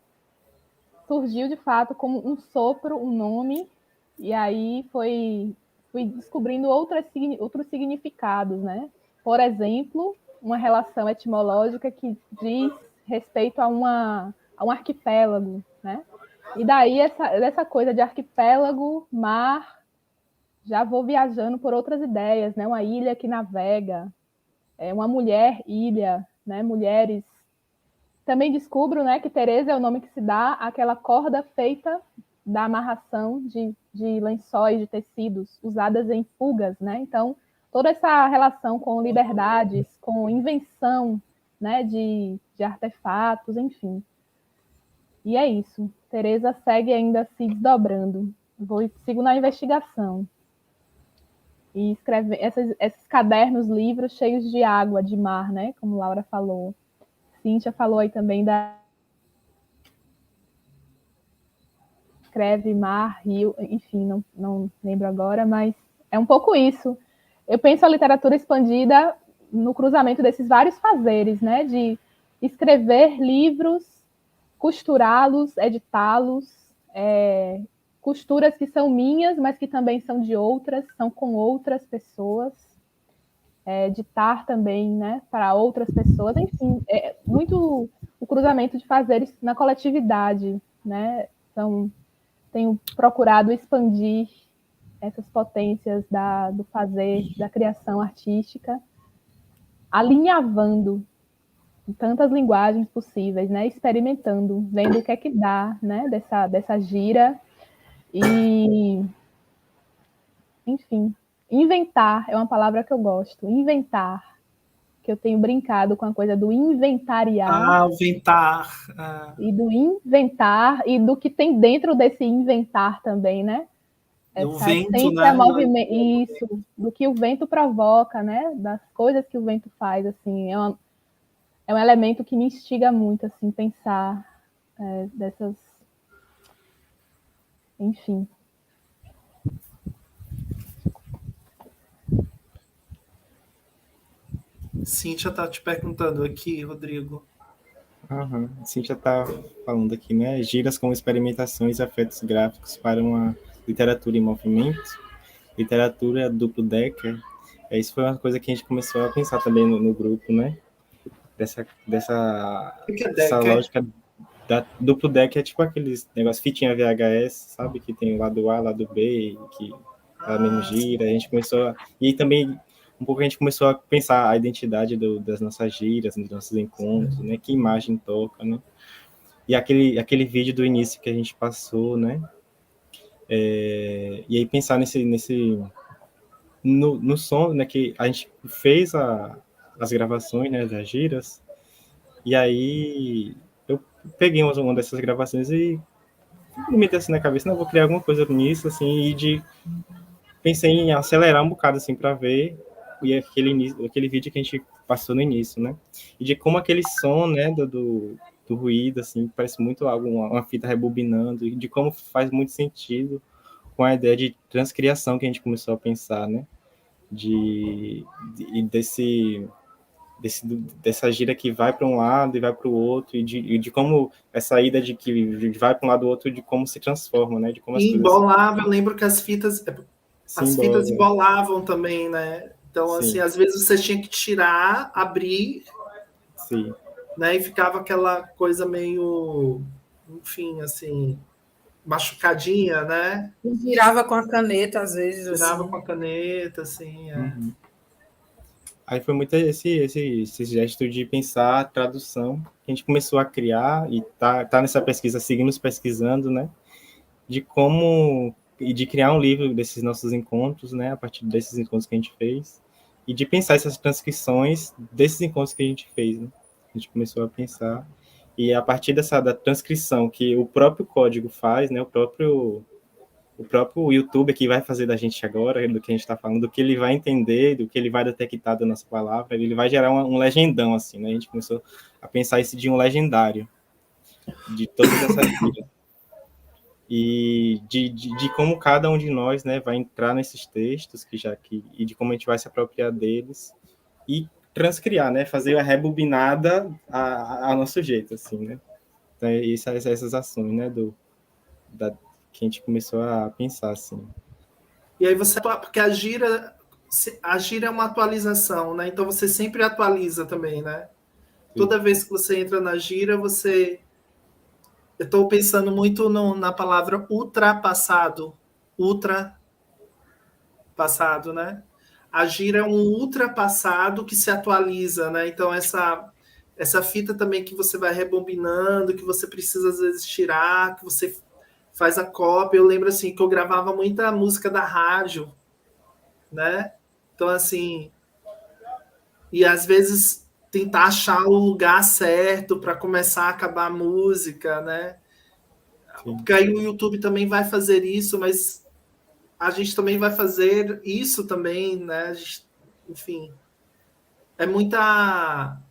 Surgiu de fato como um sopro, um nome, e aí fui descobrindo outros significados, né? Por exemplo, uma relação etimológica que diz respeito a um arquipélago, né? E daí essa coisa de arquipélago, mar, já vou viajando por outras ideias, né? Uma ilha que navega, uma mulher ilha, né? Mulheres. Também descubro, né, que Teresa é o nome que se dá àquela corda feita da amarração de lençóis, de tecidos usadas em fugas, né? Então, toda essa relação com liberdades, com invenção, né, de artefatos, enfim. E é isso. Teresa segue ainda se desdobrando. Sigo na investigação. E escreve esses cadernos, livros cheios de água, de mar, né? Como Laura falou. Cíntia falou aí também escreve mar, rio, enfim, não lembro agora, mas é um pouco isso. Eu penso a literatura expandida no cruzamento desses vários fazeres, né? De escrever livros, costurá-los, editá-los, costuras que são minhas, mas que também são de outras, são com outras pessoas, editar também, né, para outras pessoas, enfim, é muito o cruzamento de fazeres na coletividade, né? Então, tenho procurado expandir essas potências do fazer, da criação artística, alinhavando tantas linguagens possíveis, né? Experimentando, vendo o que é que dá, né? Dessa gira e, enfim, inventar é uma palavra que eu gosto. Inventar, que eu tenho brincado com a coisa do inventariar. Inventar. E do inventar e do que tem dentro desse inventar também, né? O vento, né? Isso, do que o vento provoca, né? Das coisas que o vento faz, assim, é um elemento que me instiga muito, assim, pensar dessas, enfim. Cíntia está te perguntando aqui, Rodrigo. Cíntia está falando aqui, né? Giras como experimentações e afetos gráficos para uma literatura em movimento, literatura duplo decker. Isso foi uma coisa que a gente começou a pensar também no grupo, né? Dessa lógica da duplo deck é tipo aqueles negócios fitinha VHS, sabe? Que tem o lado A, lado B, que ela mesmo gira. A gente começou e também um pouco a gente começou a pensar a identidade das nossas giras, dos nossos encontros, né? Que imagem toca, né? E aquele vídeo do início que a gente passou, né? E aí pensar no som, né? Que a gente fez as gravações, né? Das giras. E aí eu peguei uma dessas gravações e me deu assim na cabeça, não, vou criar alguma coisa nisso, assim, pensei em acelerar um bocado, assim, para ver e aquele vídeo que a gente passou no início, né? E de como aquele som, né, do ruído, assim, parece muito uma fita rebobinando, e de como faz muito sentido com a ideia de transcriação que a gente começou a pensar, né? Dessa gira que vai para um lado e vai para o outro, e de como essa ida de que vai para um lado e outro, de como se transforma, né? De como as embolava, eu lembro que as fitas embolavam também, né? Então, Sim. assim, às vezes você tinha que tirar, abrir, Sim. Né? E ficava aquela coisa meio, enfim, assim, machucadinha, né? E virava com a caneta, às vezes. Virava assim. com a caneta, assim. Uhum. Aí foi muito esse gesto de pensar a tradução que a gente começou a criar e tá nessa pesquisa, seguimos pesquisando, né? De criar um livro desses nossos encontros, né? A partir desses encontros que a gente fez e de pensar essas transcrições desses encontros que a gente fez, né? A gente começou a pensar e a partir da transcrição que o próprio código faz, né? O próprio YouTube que vai fazer da gente agora, do que a gente está falando, do que ele vai entender, do que ele vai detectar da nossa palavra, ele vai gerar um legendão, assim, né? A gente começou a pensar isso de um legendário, de todas essas vidas. E de como cada um de nós, né, vai entrar nesses textos, e de como a gente vai se apropriar deles, e transcriar, né? Fazer a rebobinada a nosso jeito, assim, né? Então, essas ações, né, que a gente começou a pensar, assim. E aí porque a gira é uma atualização, né? Então você sempre atualiza também, né? Sim. Toda vez que você entra na gira, eu estou pensando muito na palavra ultrapassado, né? A gira é um ultrapassado que se atualiza, né? Então essa fita também que você vai rebobinando, que você precisa às vezes tirar, que você faz a cópia. Eu lembro assim que eu gravava muita música da rádio, né? Então assim, e às vezes tentar achar o lugar certo para começar a acabar a música, né? Sim. Porque aí o YouTube também vai fazer isso, mas a gente também vai fazer isso também, né? Gente, enfim, é muita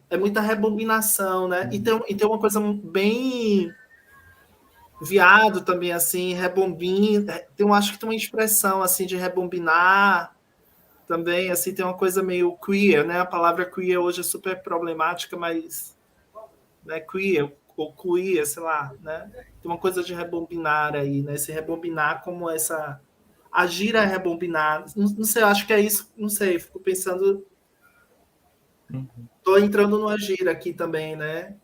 rebobinação, né? E tem uma coisa bem viado também, assim, rebobina. Acho que tem uma expressão assim de rebobinar também, assim, tem uma coisa meio queer, né? A palavra queer hoje é super problemática, mas né, queer ou queer, sei lá, né? Tem uma coisa de rebobinar aí, né? Se rebobinar como essa agir a rebobinar. Não sei, eu acho que é isso, não sei, fico pensando, tô entrando no agir aqui também, né?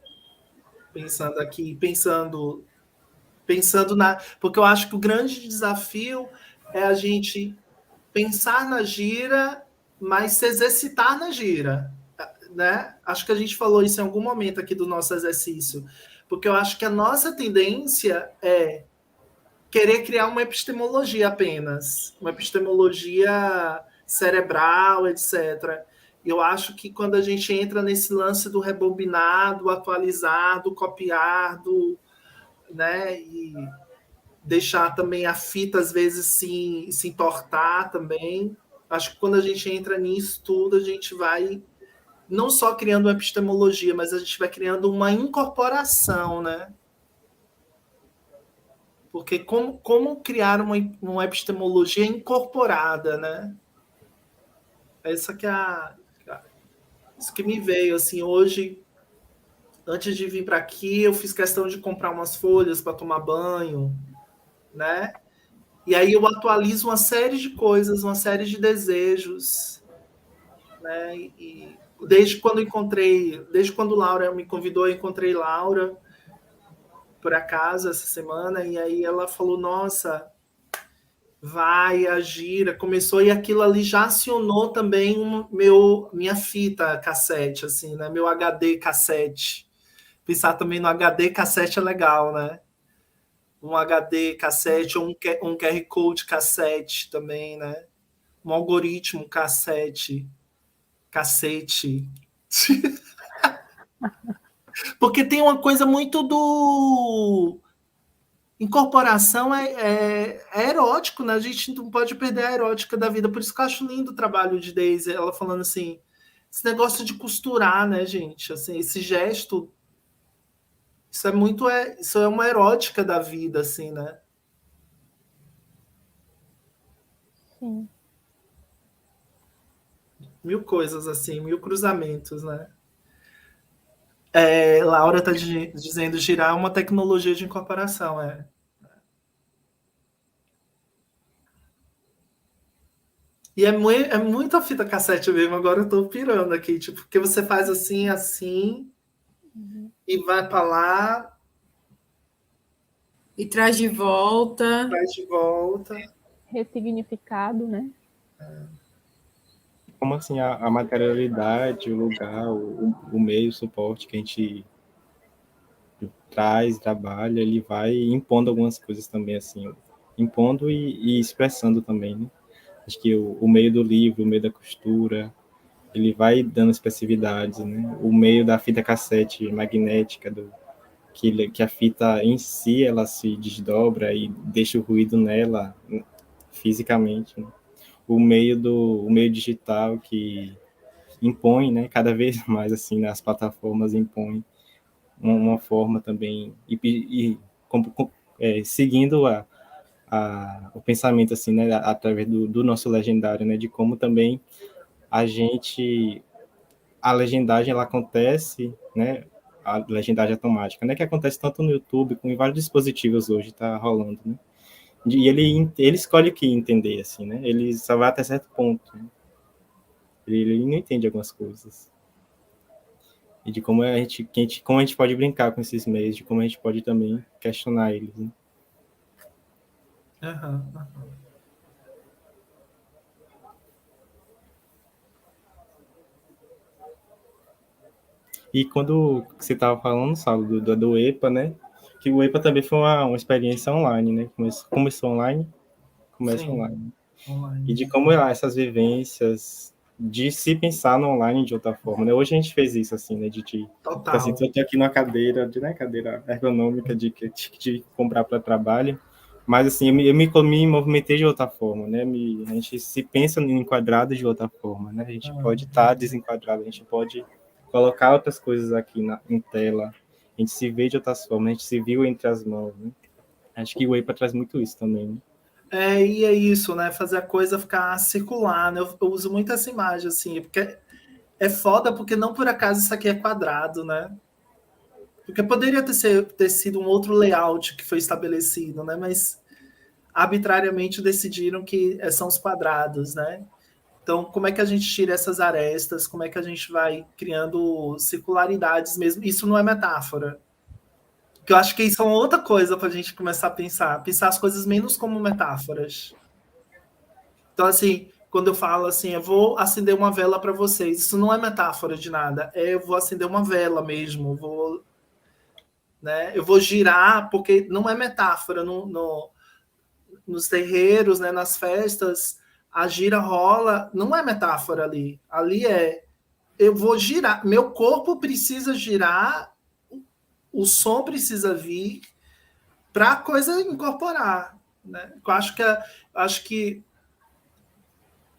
Pensando aqui, pensando na, porque eu acho que o grande desafio é a gente pensar na gira, mas se exercitar na gira, né? Acho que a gente falou isso em algum momento aqui do nosso exercício, porque eu acho que a nossa tendência é querer criar uma epistemologia apenas, uma epistemologia cerebral, etc. Eu acho que quando a gente entra nesse lance do rebobinar, do atualizar, do copiar, né, e deixar também a fita às vezes se entortar também. Acho que quando a gente entra nisso tudo, a gente vai não só criando uma epistemologia, mas a gente vai criando uma incorporação, né? Porque como criar uma epistemologia incorporada, né? Essa que é isso que me veio assim hoje, antes de vir para aqui, eu fiz questão de comprar umas folhas para tomar banho, né? E aí eu atualizo uma série de coisas, uma série de desejos, né? E desde quando Laura me convidou, eu encontrei Laura por acaso essa semana, e aí ela falou: Nossa, vai, a gira, começou, e aquilo ali já acionou também minha fita cassete, assim, né? Meu HD cassete. Pensar também no HD cassete é legal, né? Um HD cassete ou um QR Code cassete também, né? Um algoritmo cassete, cacete. Porque tem uma coisa muito do. Incorporação é erótico, né? A gente não pode perder a erótica da vida. Por isso que eu acho lindo o trabalho de Daisy, ela falando assim, esse negócio de costurar, né, gente? Assim, esse gesto, isso é uma erótica da vida, assim, né? Sim. Mil coisas, assim, mil cruzamentos, né? Laura está dizendo girar uma tecnologia de incorporação, é. E é muita fita cassete mesmo, agora eu tô pirando aqui, tipo, porque você faz assim, assim, e vai para lá, E traz de volta. traz de volta. Ressignificado, né? Como assim a materialidade, o lugar, o meio, o suporte que a gente traz, trabalha, ele vai impondo algumas coisas também, assim, impondo e expressando também, né? Acho que o meio do livro, o meio da costura, ele vai dando expressividades, né? O meio da fita cassete magnética, que a fita em si, ela se desdobra e deixa o ruído nela fisicamente, né? O meio digital que impõe, né? Cada vez mais, assim, né, as plataformas impõem uma forma também seguindo o pensamento assim, né, através do nosso legendário, né, de como também a legendagem ela acontece, né, a legendagem automática, né, que acontece tanto no YouTube como em vários dispositivos hoje está rolando, né, e ele escolhe o que entender assim, né, ele só vai até certo ponto, né? Ele não entende algumas coisas. E de como a gente pode brincar com esses meios, de como a gente pode também questionar eles, né? Uhum, uhum. E quando você estava falando, Saulo, do EPA, né? que o EPA também foi uma experiência online, né? Começou online, começa Sim, online. E online. de como essas vivências de se pensar no online de outra forma, né? Hoje a gente fez isso, assim, né? Porque, assim, Total. eu tô aqui numa cadeira, né? Cadeira ergonômica de comprar para trabalho, mas, assim, me movimentei de outra forma, né? A gente se pensa enquadrado de outra forma, né? A gente pode estar desenquadrado, a gente pode colocar outras coisas aqui em tela, a gente se vê de outras formas, a gente se viu entre as mãos, né? Acho que o EIPA traz muito isso também, né? E é isso, né? Fazer a coisa ficar circular, né? Eu uso muito essa imagem, assim, porque é foda, porque não por acaso isso aqui é quadrado, né? Porque poderia ter sido um outro layout que foi estabelecido, né? Mas arbitrariamente decidiram que são os quadrados, né? Então, como é que a gente tira essas arestas? Como é que a gente vai criando circularidades mesmo? Isso não é metáfora. Que eu acho que isso é outra coisa para a gente começar a pensar as coisas menos como metáforas. Então, assim, quando eu falo assim, eu vou acender uma vela para vocês, isso não é metáfora de nada, eu vou acender uma vela mesmo, eu vou girar, porque não é metáfora nos terreiros, né, nas festas, a gira rola, não é metáfora ali. Ali eu vou girar, meu corpo precisa girar, o som precisa vir para a coisa incorporar. Né? Eu acho que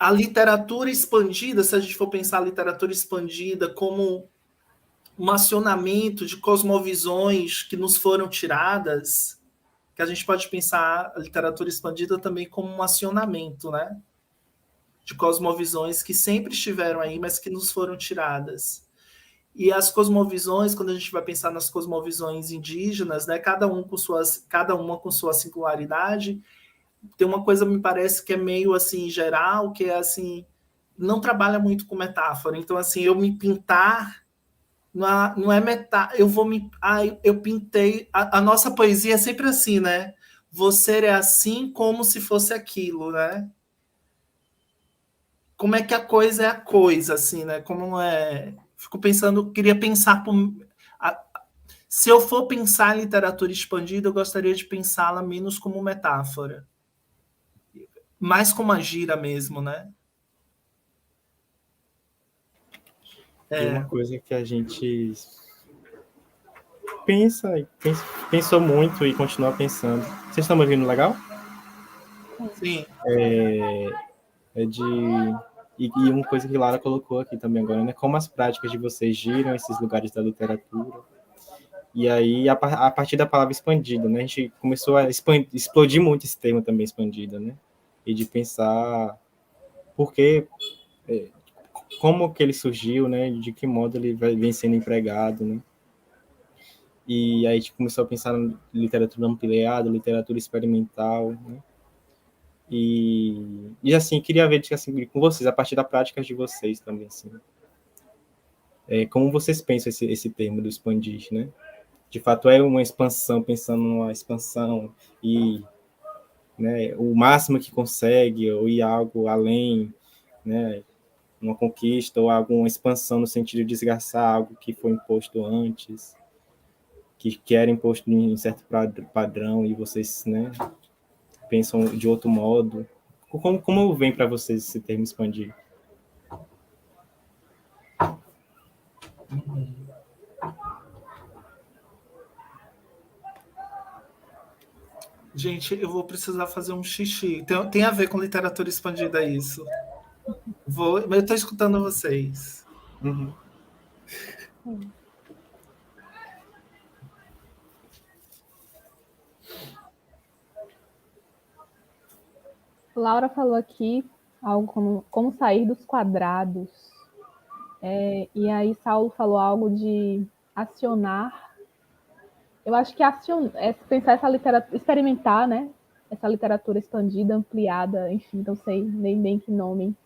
a literatura expandida, se a gente for pensar a literatura expandida como um acionamento de cosmovisões que nos foram tiradas, que a gente pode pensar a literatura expandida também como um acionamento, né? De cosmovisões que sempre estiveram aí, mas que nos foram tiradas. E as cosmovisões, quando a gente vai pensar nas cosmovisões indígenas, né, cada uma com sua singularidade, tem uma coisa me parece que é meio assim geral, que é assim, não trabalha muito com metáfora. Então assim, eu me pintar não é metáfora, eu pintei, a nossa poesia é sempre assim, né? Você é assim como se fosse aquilo, né? Como é que a coisa é a coisa, assim, né? Como é. Fico pensando, queria pensar a- se eu for pensar em literatura expandida, eu gostaria de pensá-la menos como metáfora, mais como a gira mesmo, né? E uma coisa que a gente pensou muito e continua pensando. Vocês estão me ouvindo legal? Sim, É de. E uma coisa que Lara colocou aqui também agora, né? Como as práticas de vocês giram esses lugares da literatura. E aí, a partir da palavra expandida, né? A gente começou a explodir muito esse termo também, expandida, né? E de pensar por que, como que ele surgiu, né? De que modo ele vem sendo empregado, né? E aí a gente começou a pensar em literatura ampliada, literatura experimental, né? E assim, queria ver assim, com vocês, a partir da prática de vocês também, assim. Como vocês pensam esse termo do expandir, né? De fato, é uma expansão, pensando numa expansão e, né, o máximo que consegue, ou ir algo além, né? Uma conquista ou alguma expansão no sentido de desgastar algo que foi imposto antes, que era imposto em certo padrão e vocês, né, pensam de outro modo. Como vem para vocês esse termo expandir? gente, eu vou precisar fazer um xixi. Tem a ver com literatura expandida isso. Mas eu estou escutando vocês. Uhum. Laura falou aqui algo como sair dos quadrados. E aí Saulo falou algo de acionar. Eu acho que pensar essa literatura, experimentar, né? Essa literatura expandida, ampliada, enfim, não sei nem bem que nome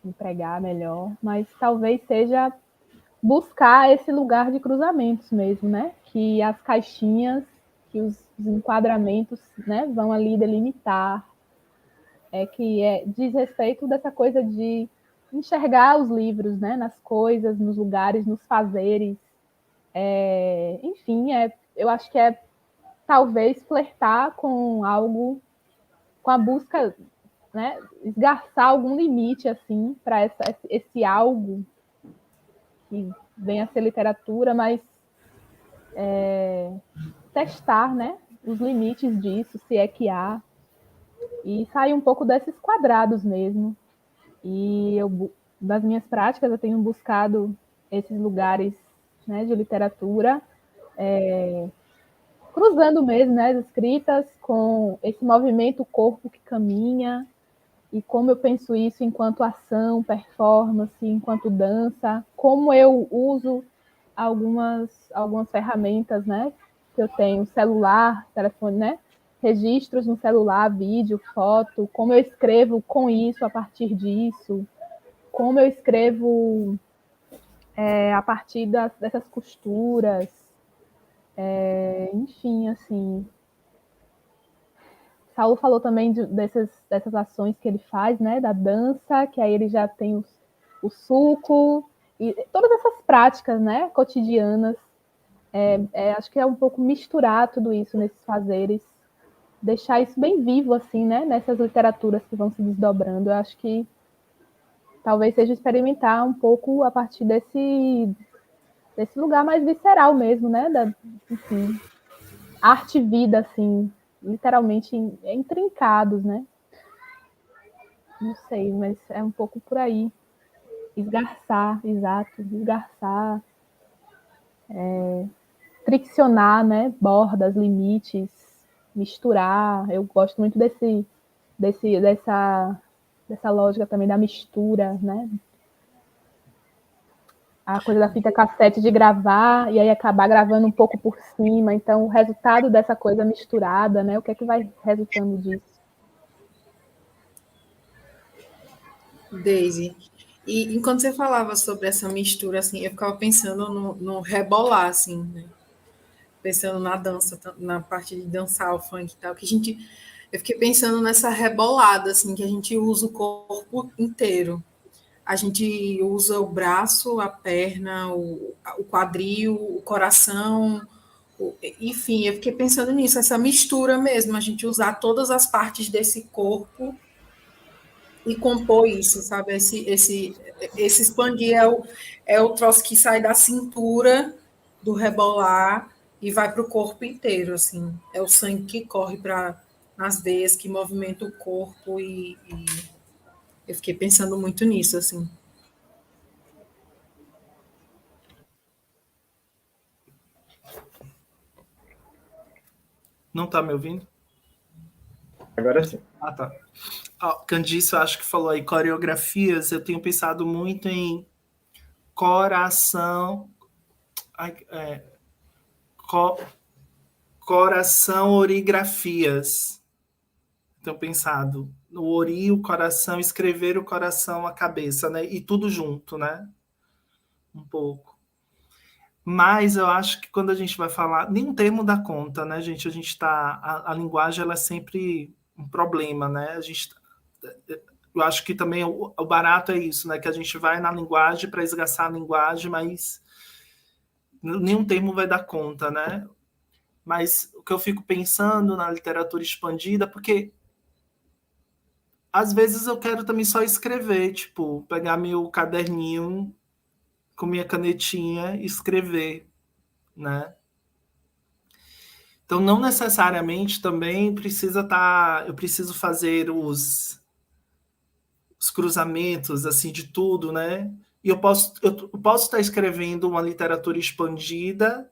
empregar melhor, mas talvez seja buscar esse lugar de cruzamentos mesmo, né? Que as caixinhas, que os enquadramentos, né, vão ali delimitar, diz respeito dessa coisa de enxergar os livros, né, nas coisas, nos lugares, nos fazeres, enfim, enfim, eu acho que é talvez flertar com algo, com a busca, né, esgarçar algum limite assim para esse algo que vem a ser literatura, mas testar, né, os limites disso, se é que há, e sair um pouco desses quadrados mesmo. E nas minhas práticas, eu tenho buscado esses lugares, né, de literatura, cruzando mesmo, né, as escritas com esse movimento corpo que caminha, e como eu penso isso enquanto ação, performance, enquanto dança, como eu uso algumas ferramentas, né, que eu tenho, celular, telefone, né, registros no celular, vídeo, foto, como eu escrevo com isso, a partir disso, como eu escrevo a partir dessas costuras, enfim, assim. Saulo falou também dessas ações que ele faz, né, da dança, que aí ele já tem o suco, e todas essas práticas, né, cotidianas. Acho que é um pouco misturar tudo isso nesses fazeres, deixar isso bem vivo, assim, né, nessas literaturas que vão se desdobrando. Eu acho que talvez seja experimentar um pouco a partir desse lugar mais visceral mesmo, né, enfim, arte e vida, assim, literalmente intrincados, né? Não sei, mas é um pouco por aí. Esgarçar, exato, esgarçar, friccionar, né? Bordas, limites, misturar. Eu gosto muito dessa lógica também da mistura, né? A coisa da fita cassete de gravar e aí acabar gravando um pouco por cima. Então, o resultado dessa coisa misturada, né? O que é que vai resultando disso? Daisy. E enquanto você falava sobre essa mistura, assim, eu ficava pensando no rebolar, assim, né? Pensando na dança, na parte de dançar o funk e tal, eu fiquei pensando nessa rebolada, assim, que a gente usa o corpo inteiro. A gente usa o braço, a perna, o quadril, o coração, enfim, eu fiquei pensando nisso, essa mistura mesmo, a gente usar todas as partes desse corpo e compor isso, sabe? Esse expandir é o troço que sai da cintura do rebolar e vai para o corpo inteiro, assim. É o sangue que corre para nas veias, que movimenta o corpo e eu fiquei pensando muito nisso, assim. Não tá me ouvindo? Agora sim. Ah, tá. Candice, eu acho que falou aí coreografias. Eu tenho pensado muito em coração. Co, coração origrafias. Tenho pensado no ori, o coração, escrever o coração, a cabeça, né? E tudo junto, né? Um pouco. Mas eu acho que quando a gente vai falar, nenhum termo dá conta, né, gente? A gente tá. A linguagem ela é sempre um problema, né? Eu acho que também o barato é isso, né? Que a gente vai na linguagem para esgaçar a linguagem, mas nenhum termo vai dar conta, né? Mas o que eu fico pensando na literatura expandida, porque às vezes eu quero também só escrever, tipo, pegar meu caderninho com minha canetinha e escrever, né? Então, não necessariamente também precisa estar. Eu preciso fazer os cruzamentos assim de tudo, né? E eu posso estar escrevendo uma literatura expandida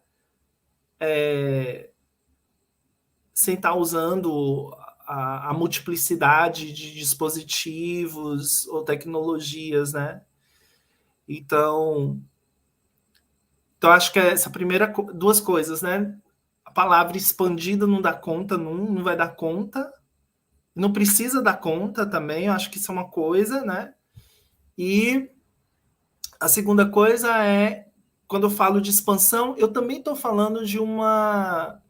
sem estar usando a multiplicidade de dispositivos ou tecnologias, né? Então acho que é essa primeira duas coisas, né? A palavra expandida não dá conta, não vai dar conta. Não precisa dar conta também, eu acho que isso é uma coisa, né? E a segunda coisa é, quando eu falo de expansão, eu também estou falando de uma.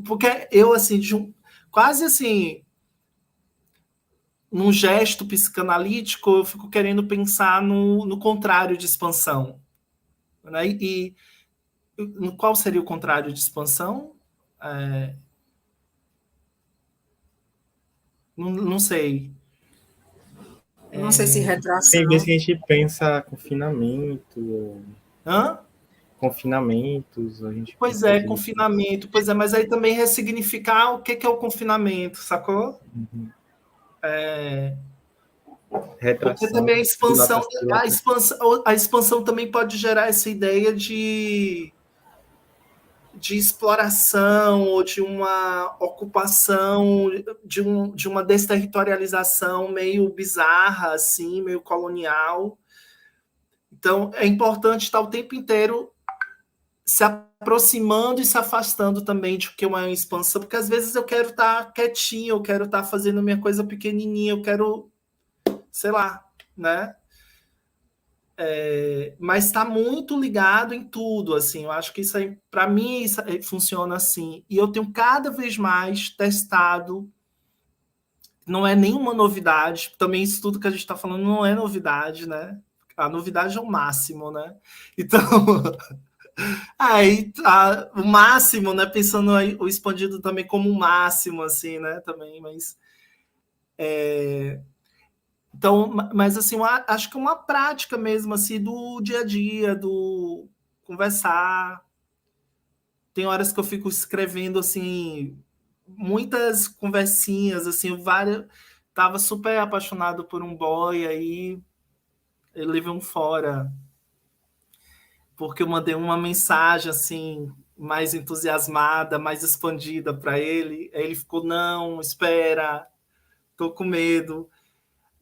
Porque eu, assim, quase assim, num gesto psicanalítico, eu fico querendo pensar no contrário de expansão. Né? E Qual seria o contrário de expansão? Não sei. Não sei se Tem retração. vezes que a gente pensa confinamento, Hã? confinamentos, a gente Pois pensa é, de confinamento. Pois é, mas aí também ressignificar o que é o confinamento, sacou? Porque retração, também dilatação. a expansão também pode gerar essa ideia de exploração ou de uma ocupação, de uma desterritorialização meio bizarra, assim, meio colonial. Então, é importante estar o tempo inteiro se aproximando e se afastando também de que é uma expansão, porque às vezes eu quero estar quietinho, eu quero estar fazendo minha coisa pequenininha, eu quero, sei lá, né? Mas está muito ligado em tudo, assim. Eu acho que isso aí, para mim, isso aí funciona assim. E eu tenho cada vez mais testado. Não é nenhuma novidade. Também isso tudo que a gente está falando não é novidade, né? A novidade é o máximo, né? Então, aí o máximo, né? Pensando aí, o expandido também como o máximo, assim, né? Também, mas então, mas assim, acho que uma prática mesmo assim do dia a dia, do conversar. Tem horas que eu fico escrevendo assim muitas conversinhas assim, várias. Tava super apaixonado por um boy aí ele levou um fora porque eu mandei uma mensagem assim mais entusiasmada, mais expandida para ele. Aí ele ficou não, espera, tô com medo.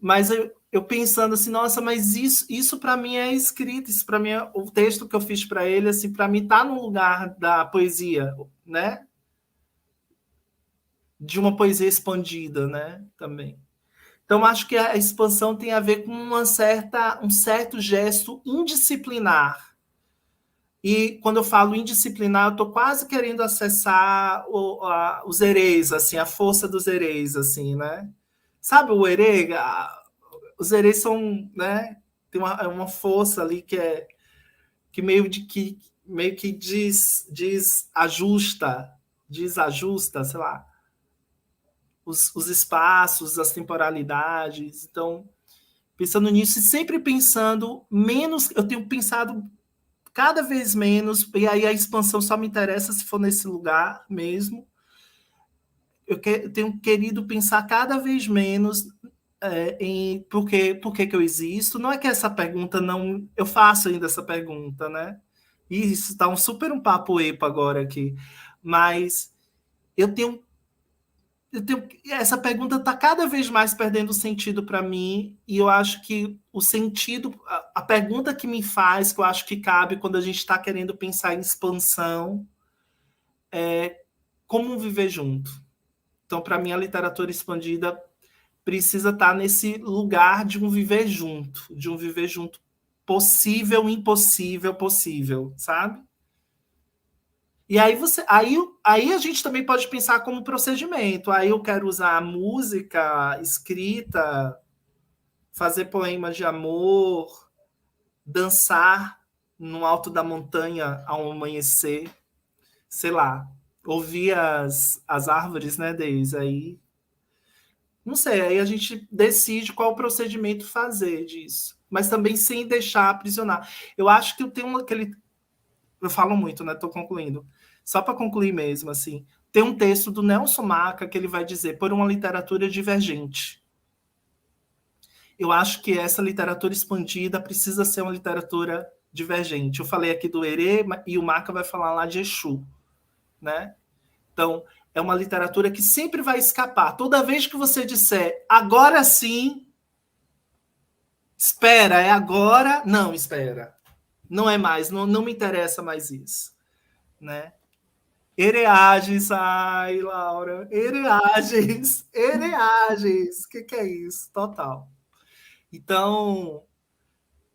Mas eu pensando assim, nossa, mas isso para mim é escrito, isso para mim é o texto que eu fiz para ele, assim, para mim tá no lugar da poesia, né? De uma poesia expandida, né? Também. Então acho que a expansão tem a ver com um certo gesto indisciplinar. E quando eu falo indisciplinar, eu estou quase querendo acessar os hereis, assim, a força dos hereis, assim, né? Sabe o herê? Os hereis são, né? Tem uma força ali que meio que desajusta, sei lá, os espaços, as temporalidades. Então, pensando nisso e sempre pensando menos, eu tenho pensado cada vez menos, e aí a expansão só me interessa se for nesse lugar mesmo. Eu tenho querido pensar cada vez menos em por que eu existo. Não é que essa pergunta não. Eu faço ainda essa pergunta, né? E isso está um papo epa agora aqui. Mas eu tenho. Essa pergunta está cada vez mais perdendo sentido para mim, e eu acho que o sentido, a pergunta que me faz, que eu acho que cabe quando a gente está querendo pensar em expansão, é como viver junto. Então, para mim, a literatura expandida precisa estar nesse lugar de um viver junto possível, impossível, possível, sabe? E aí a gente também pode pensar como procedimento. Aí eu quero usar música, escrita, fazer poemas de amor, dançar no alto da montanha ao amanhecer, sei lá, ouvir as árvores, né, Deise? Aí não sei, aí a gente decide qual procedimento fazer disso, mas também sem deixar aprisionar. Eu acho que eu tenho aquele. Eu falo muito, né? Estou concluindo. Só para concluir mesmo, assim, tem um texto do Nelson Maca que ele vai dizer por uma literatura divergente. Eu acho que essa literatura expandida precisa ser uma literatura divergente. Eu falei aqui do Herê e o Maca vai falar lá de Exu, né? Então, é uma literatura que sempre vai escapar. Toda vez que você disser agora sim, espera, é agora. Não, espera. Não é mais, não me interessa mais isso, né? Ereagens, ai, Laura, ereagens, o que é isso? Total. Então,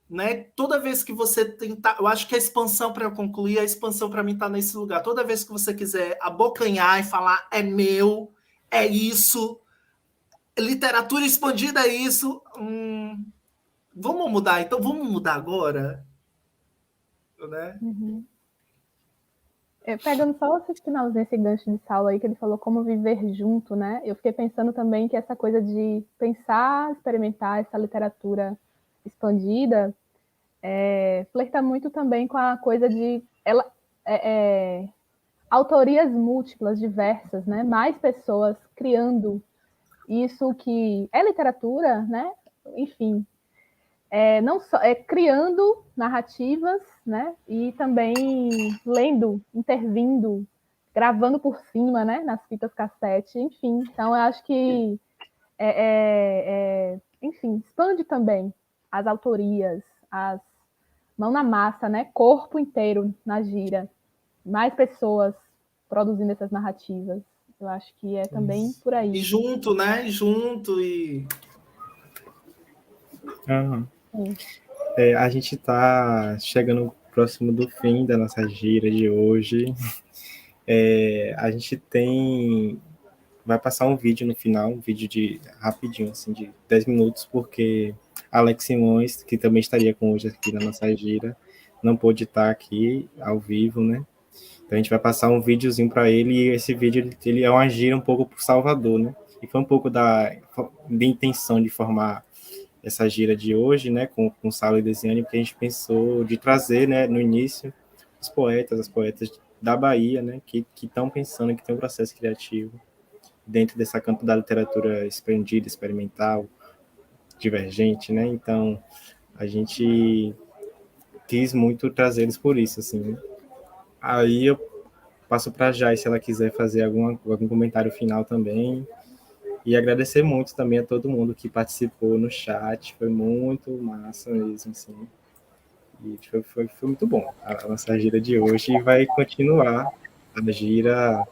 né, toda vez que você tentar, eu acho que a expansão, para eu concluir, a expansão para mim está nesse lugar. Toda vez que você quiser abocanhar e falar é meu, é isso, literatura expandida é isso, vamos mudar, então vamos mudar agora, né? Uhum. Pegando só esse finalzinho, esse gancho de Saulo aí, que ele falou como viver junto, né? Eu fiquei pensando também que essa coisa de pensar, experimentar essa literatura expandida, flerta muito também com a coisa de autorias múltiplas, diversas, né? Mais pessoas criando isso que é literatura, né? Enfim, não só criando narrativas, né? E também lendo, intervindo, gravando por cima, né? Nas fitas cassete, enfim. Então, eu acho que, enfim, expande também as autorias, as mão na massa, né? Corpo inteiro na gira, mais pessoas produzindo essas narrativas. Eu acho que é também por aí. E junto, né? Junto e... Uhum. A gente está chegando próximo do fim da nossa gira de hoje. A gente vai passar um vídeo no final, um vídeo de rapidinho, assim, de 10 minutos, porque Alex Simões, que também estaria com hoje aqui na nossa gira, não pôde estar aqui ao vivo, né? Então a gente vai passar um videozinho para ele, e esse vídeo ele é uma gira um pouco por Salvador, né? E foi um pouco da intenção de formar essa gira de hoje, né, com Saulo e Desiane, porque a gente pensou de trazer, né, no início, as poetas da Bahia, né, que estão pensando que tem um processo criativo dentro dessa campo da literatura expandida, experimental, divergente, né, então a gente quis muito trazer eles por isso, assim, né? Aí eu passo para a Jai, se ela quiser fazer algum comentário final também. E agradecer muito também a todo mundo que participou no chat, foi muito massa mesmo, assim. E foi muito bom a nossa gira de hoje, e vai continuar a gira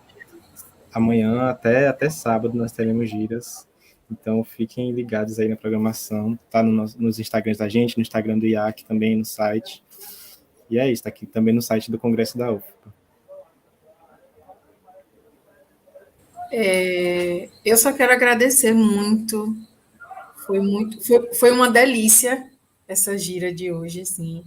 amanhã até sábado, nós teremos giras. Então fiquem ligados aí na programação, tá nos Instagrams da gente, no Instagram do IAC também, no site. E é isso, tá aqui também no site do Congresso da UFPA. Eu só quero agradecer muito. Foi uma delícia essa gira de hoje, assim.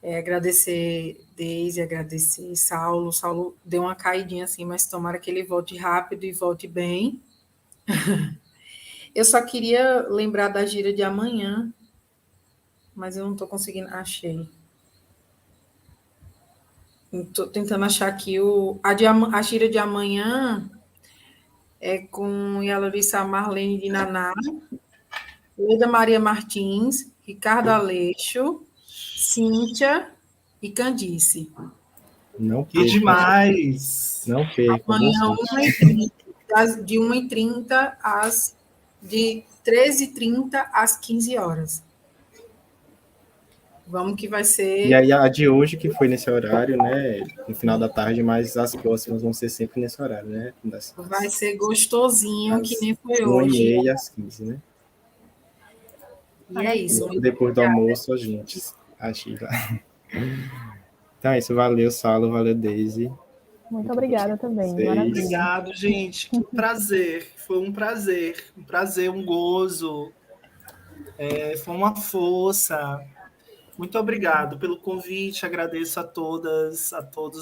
Agradecer Deise, agradecer Saulo. Saulo deu uma caidinha assim, mas tomara que ele volte rápido e volte bem. Eu só queria lembrar da gira de amanhã, mas eu não estou conseguindo. Achei. Estou tentando achar aqui a gira de amanhã é com Yalorissa Marlene de Naná, Leda Maria Martins, Ricardo Aleixo, Cíntia e Candice. Não Que percam. demais! Não percam. Amanhã, 1h30, de 1h30 de 13h30 às 15 horas. Vamos que vai ser. E aí a de hoje, que foi nesse horário, né? No final da tarde, mas as próximas vão ser sempre nesse horário, né? Vai ser gostosinho, que nem foi 1h30 hoje. às 15, né? E é isso. Depois do almoço, a gente. Então é isso, valeu, Saulo, valeu, Deise. Muito obrigada também, maravilha. Obrigado, gente. Que prazer. Foi um prazer, um gozo. Foi uma força. Muito obrigado pelo convite. Agradeço a todos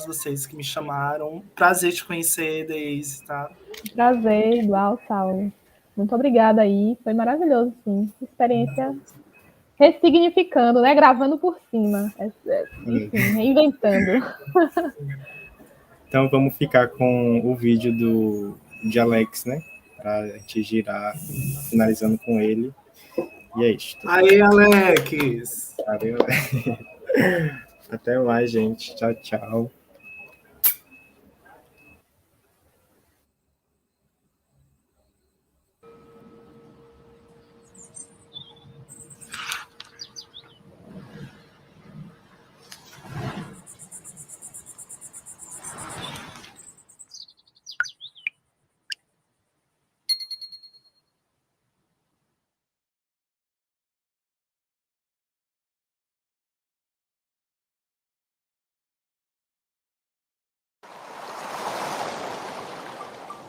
vocês que me chamaram. Prazer te conhecer, Deise, tá? Prazer, igual, Saulo. Muito obrigada aí. Foi maravilhoso, sim. Experiência ressignificando, né? Gravando por cima. Enfim, reinventando. Então vamos ficar com o vídeo de Alex, né? Pra gente girar, finalizando com ele. E é isso. Aí, Alex! Valeu. Até mais, gente. Tchau, tchau.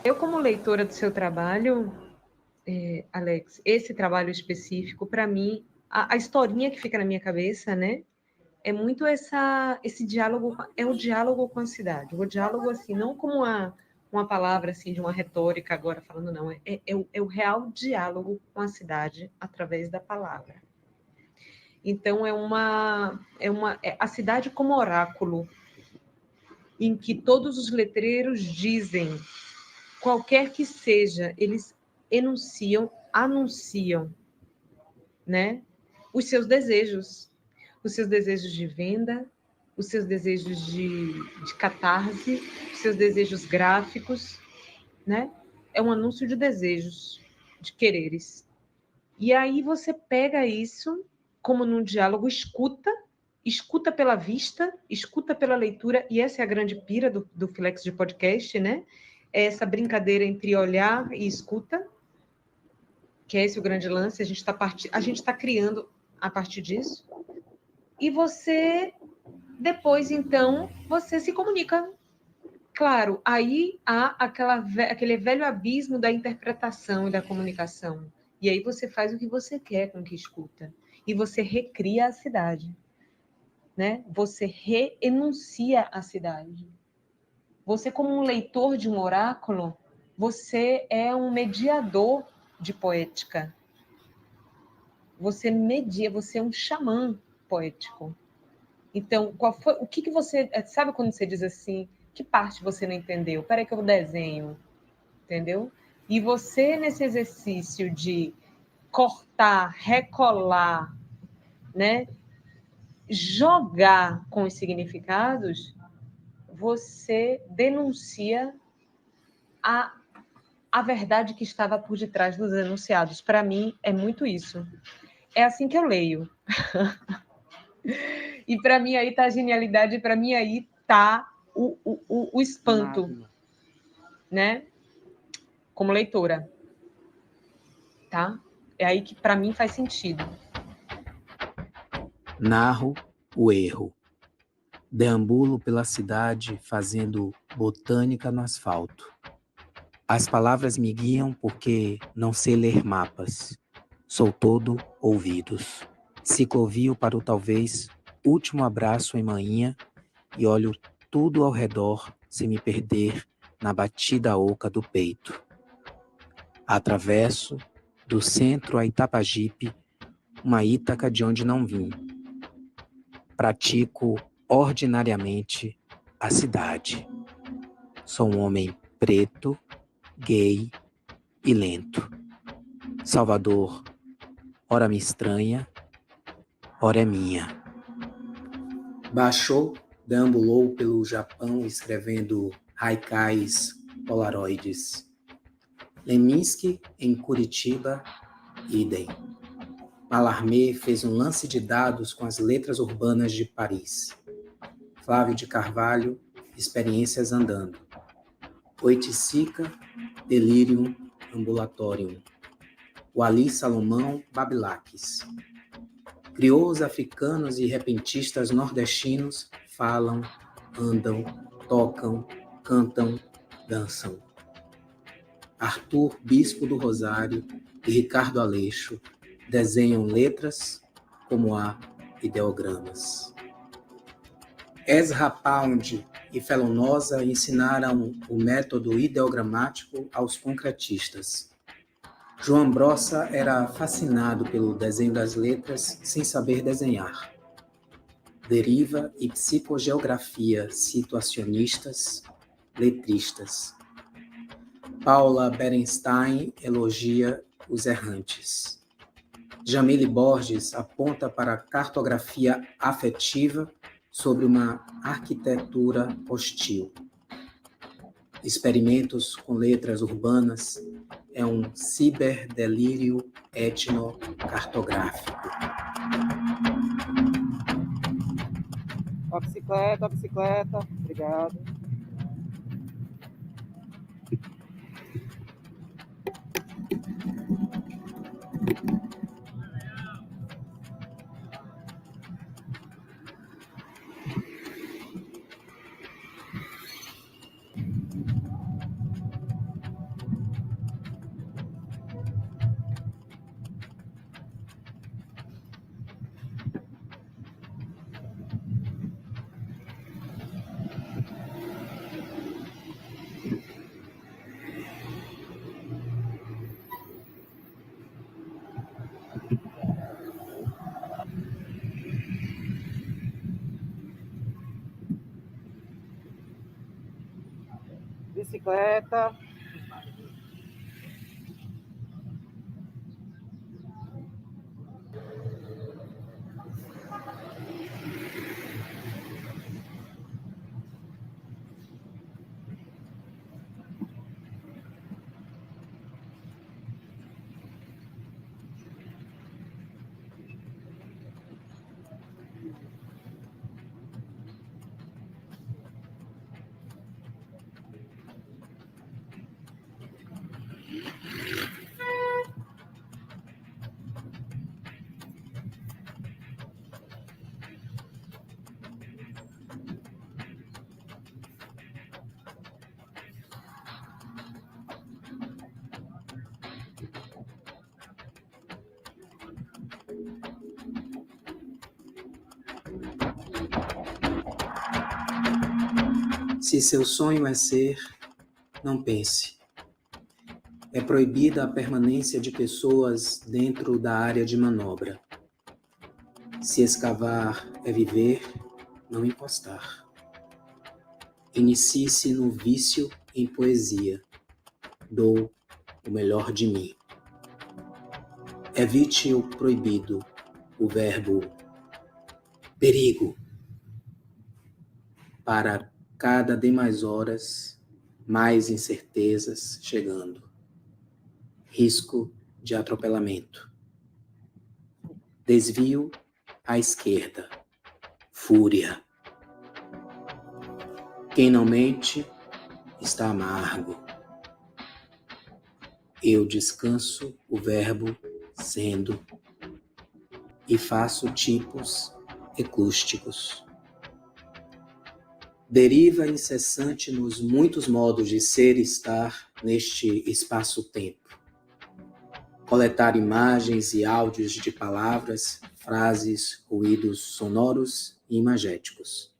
Eu, como leitora do seu trabalho, Alex, esse trabalho específico, para mim, a historinha que fica na minha cabeça, né, é muito esse diálogo, é o diálogo com a cidade. O diálogo, assim, não como uma palavra, assim, de uma retórica agora falando, não. É o real diálogo com a cidade através da palavra. Então, é a cidade como oráculo, em que todos os letreiros dizem, qualquer que seja, eles enunciam, anunciam, né? Os seus desejos de venda, os seus desejos de catarse, os seus desejos gráficos, né? É um anúncio de desejos, de quereres. E aí você pega isso como num diálogo, escuta pela vista, escuta pela leitura, e essa é a grande pira do Flex de podcast, né? É essa brincadeira entre olhar e escuta, que é esse o grande lance, a gente está criando a partir disso. E você, depois, então, você se comunica. Claro, aí há aquele velho abismo da interpretação e da comunicação. E aí você faz o que você quer com o que escuta. E você recria a cidade. Né? Você reenuncia a cidade. Você, como um leitor de um oráculo, você é um mediador de poética. Você media, você é um xamã poético. Então, o que você... Sabe quando você diz assim, que parte você não entendeu? Peraí que eu desenho. Entendeu? E você, nesse exercício de cortar, recolar, né? Jogar com os significados, você denuncia a verdade que estava por detrás dos enunciados. Para mim, é muito isso. É assim que eu leio. E para mim aí está a genialidade, para mim aí está o espanto, né? Como leitora. Tá? É aí que para mim faz sentido. Narro o erro. Deambulo pela cidade fazendo botânica no asfalto. As palavras me guiam porque não sei ler mapas. Sou todo ouvidos. Ciclovio para o talvez último abraço em manhã e olho tudo ao redor sem me perder na batida oca do peito. Atravesso do centro a Itapajipe, uma Ítaca de onde não vim. Pratico ordinariamente a cidade. Sou um homem preto, gay e lento. Salvador, ora me estranha, ora é minha. Basho deambulou pelo Japão escrevendo haikais polaroides. Leminski, em Curitiba, idem. Mallarmé fez um lance de dados com as letras urbanas de Paris. Flávio de Carvalho, experiências andando. Oiticica, delirium ambulatorium. Wally Salomão, Babilaques. Crioulos africanos e repentistas nordestinos falam, andam, tocam, cantam, dançam. Arthur, Bispo do Rosário, e Ricardo Aleixo desenham letras como há ideogramas. Ezra Pound e Felonosa ensinaram o método ideogramático aos concretistas. João Brossa era fascinado pelo desenho das letras sem saber desenhar. Deriva e psicogeografia situacionistas, letristas. Paula Berenstein elogia os errantes. Jamile Borges aponta para a cartografia afetiva sobre uma arquitetura hostil. Experimentos com letras urbanas é um ciberdelírio etnocartográfico. Ó a bicicleta, obrigado. Bicicleta. Se seu sonho é ser, não pense. É proibida a permanência de pessoas dentro da área de manobra. Se escavar é viver, não encostar. Inicie-se no vício em poesia. Dou o melhor de mim. Evite o proibido, o verbo perigo. Para cada demais horas, mais incertezas chegando. Risco de atropelamento. Desvio à esquerda. Fúria. Quem não mente está amargo. Eu descanso o verbo sendo e faço tipos eclústicos. Deriva incessante nos muitos modos de ser e estar neste espaço-tempo. Coletar imagens e áudios de palavras, frases, ruídos sonoros e imagéticos.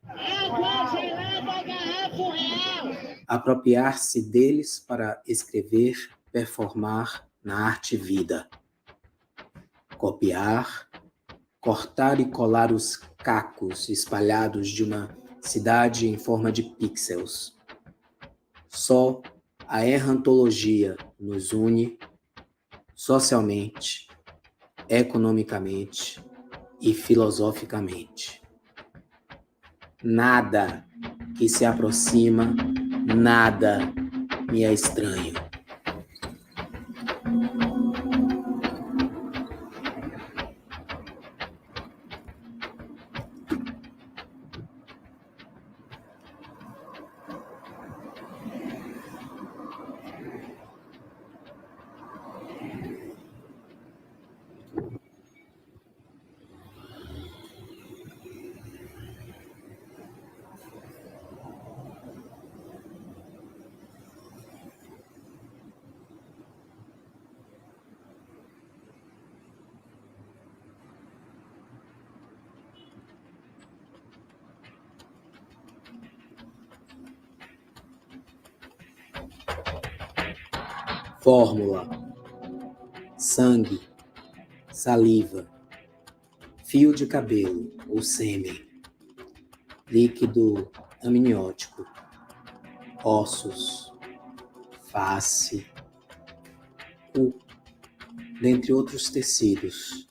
Apropriar-se deles para escrever, performar na arte-vida. Copiar, cortar e colar os cacos espalhados de uma cidade em forma de pixels. Só a errantologia nos une socialmente, economicamente e filosoficamente. Nada que se aproxima, nada me é estranho. Fórmula: sangue, saliva, fio de cabelo ou sêmen, líquido amniótico, ossos, face, cu, dentre outros tecidos,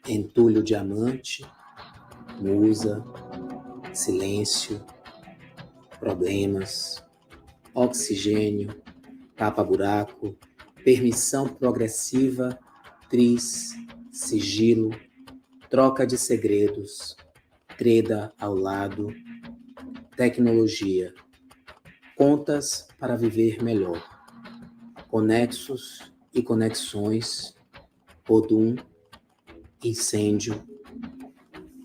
entulho diamante, musa, silêncio, problemas, oxigênio, tapa-buraco, permissão progressiva, tris, sigilo, troca de segredos, treda ao lado, tecnologia, contas para viver melhor, conexos e conexões, Odum, incêndio,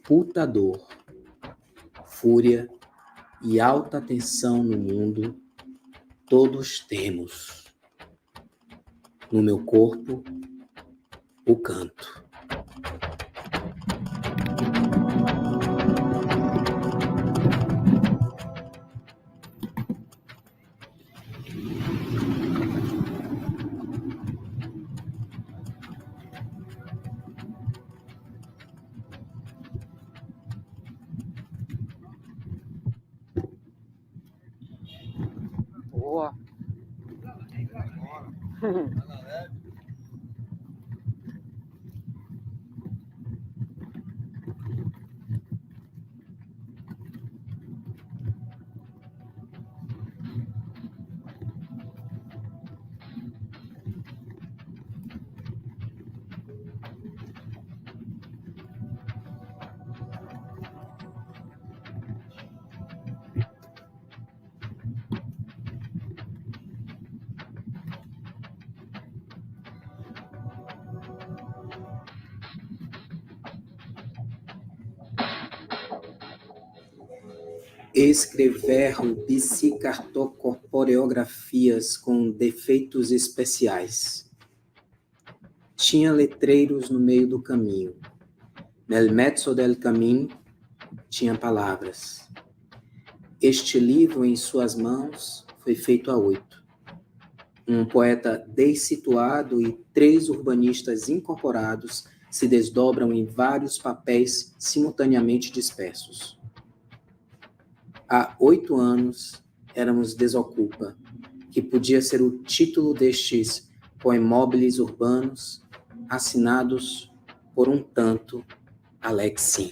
putador, fúria e alta tensão no mundo, todos temos. No meu corpo, o canto. Boa. Escrever psicartocorporeografias com defeitos especiais. Tinha letreiros no meio do caminho. Nel mezzo del camin tinha palavras. Este livro em suas mãos foi feito a 8. Um poeta dessituado e 3 urbanistas incorporados se desdobram em vários papéis simultaneamente dispersos. Há 8 anos éramos desocupa, que podia ser o título destes poemóbiles urbanos, assinados por um tanto Alexim.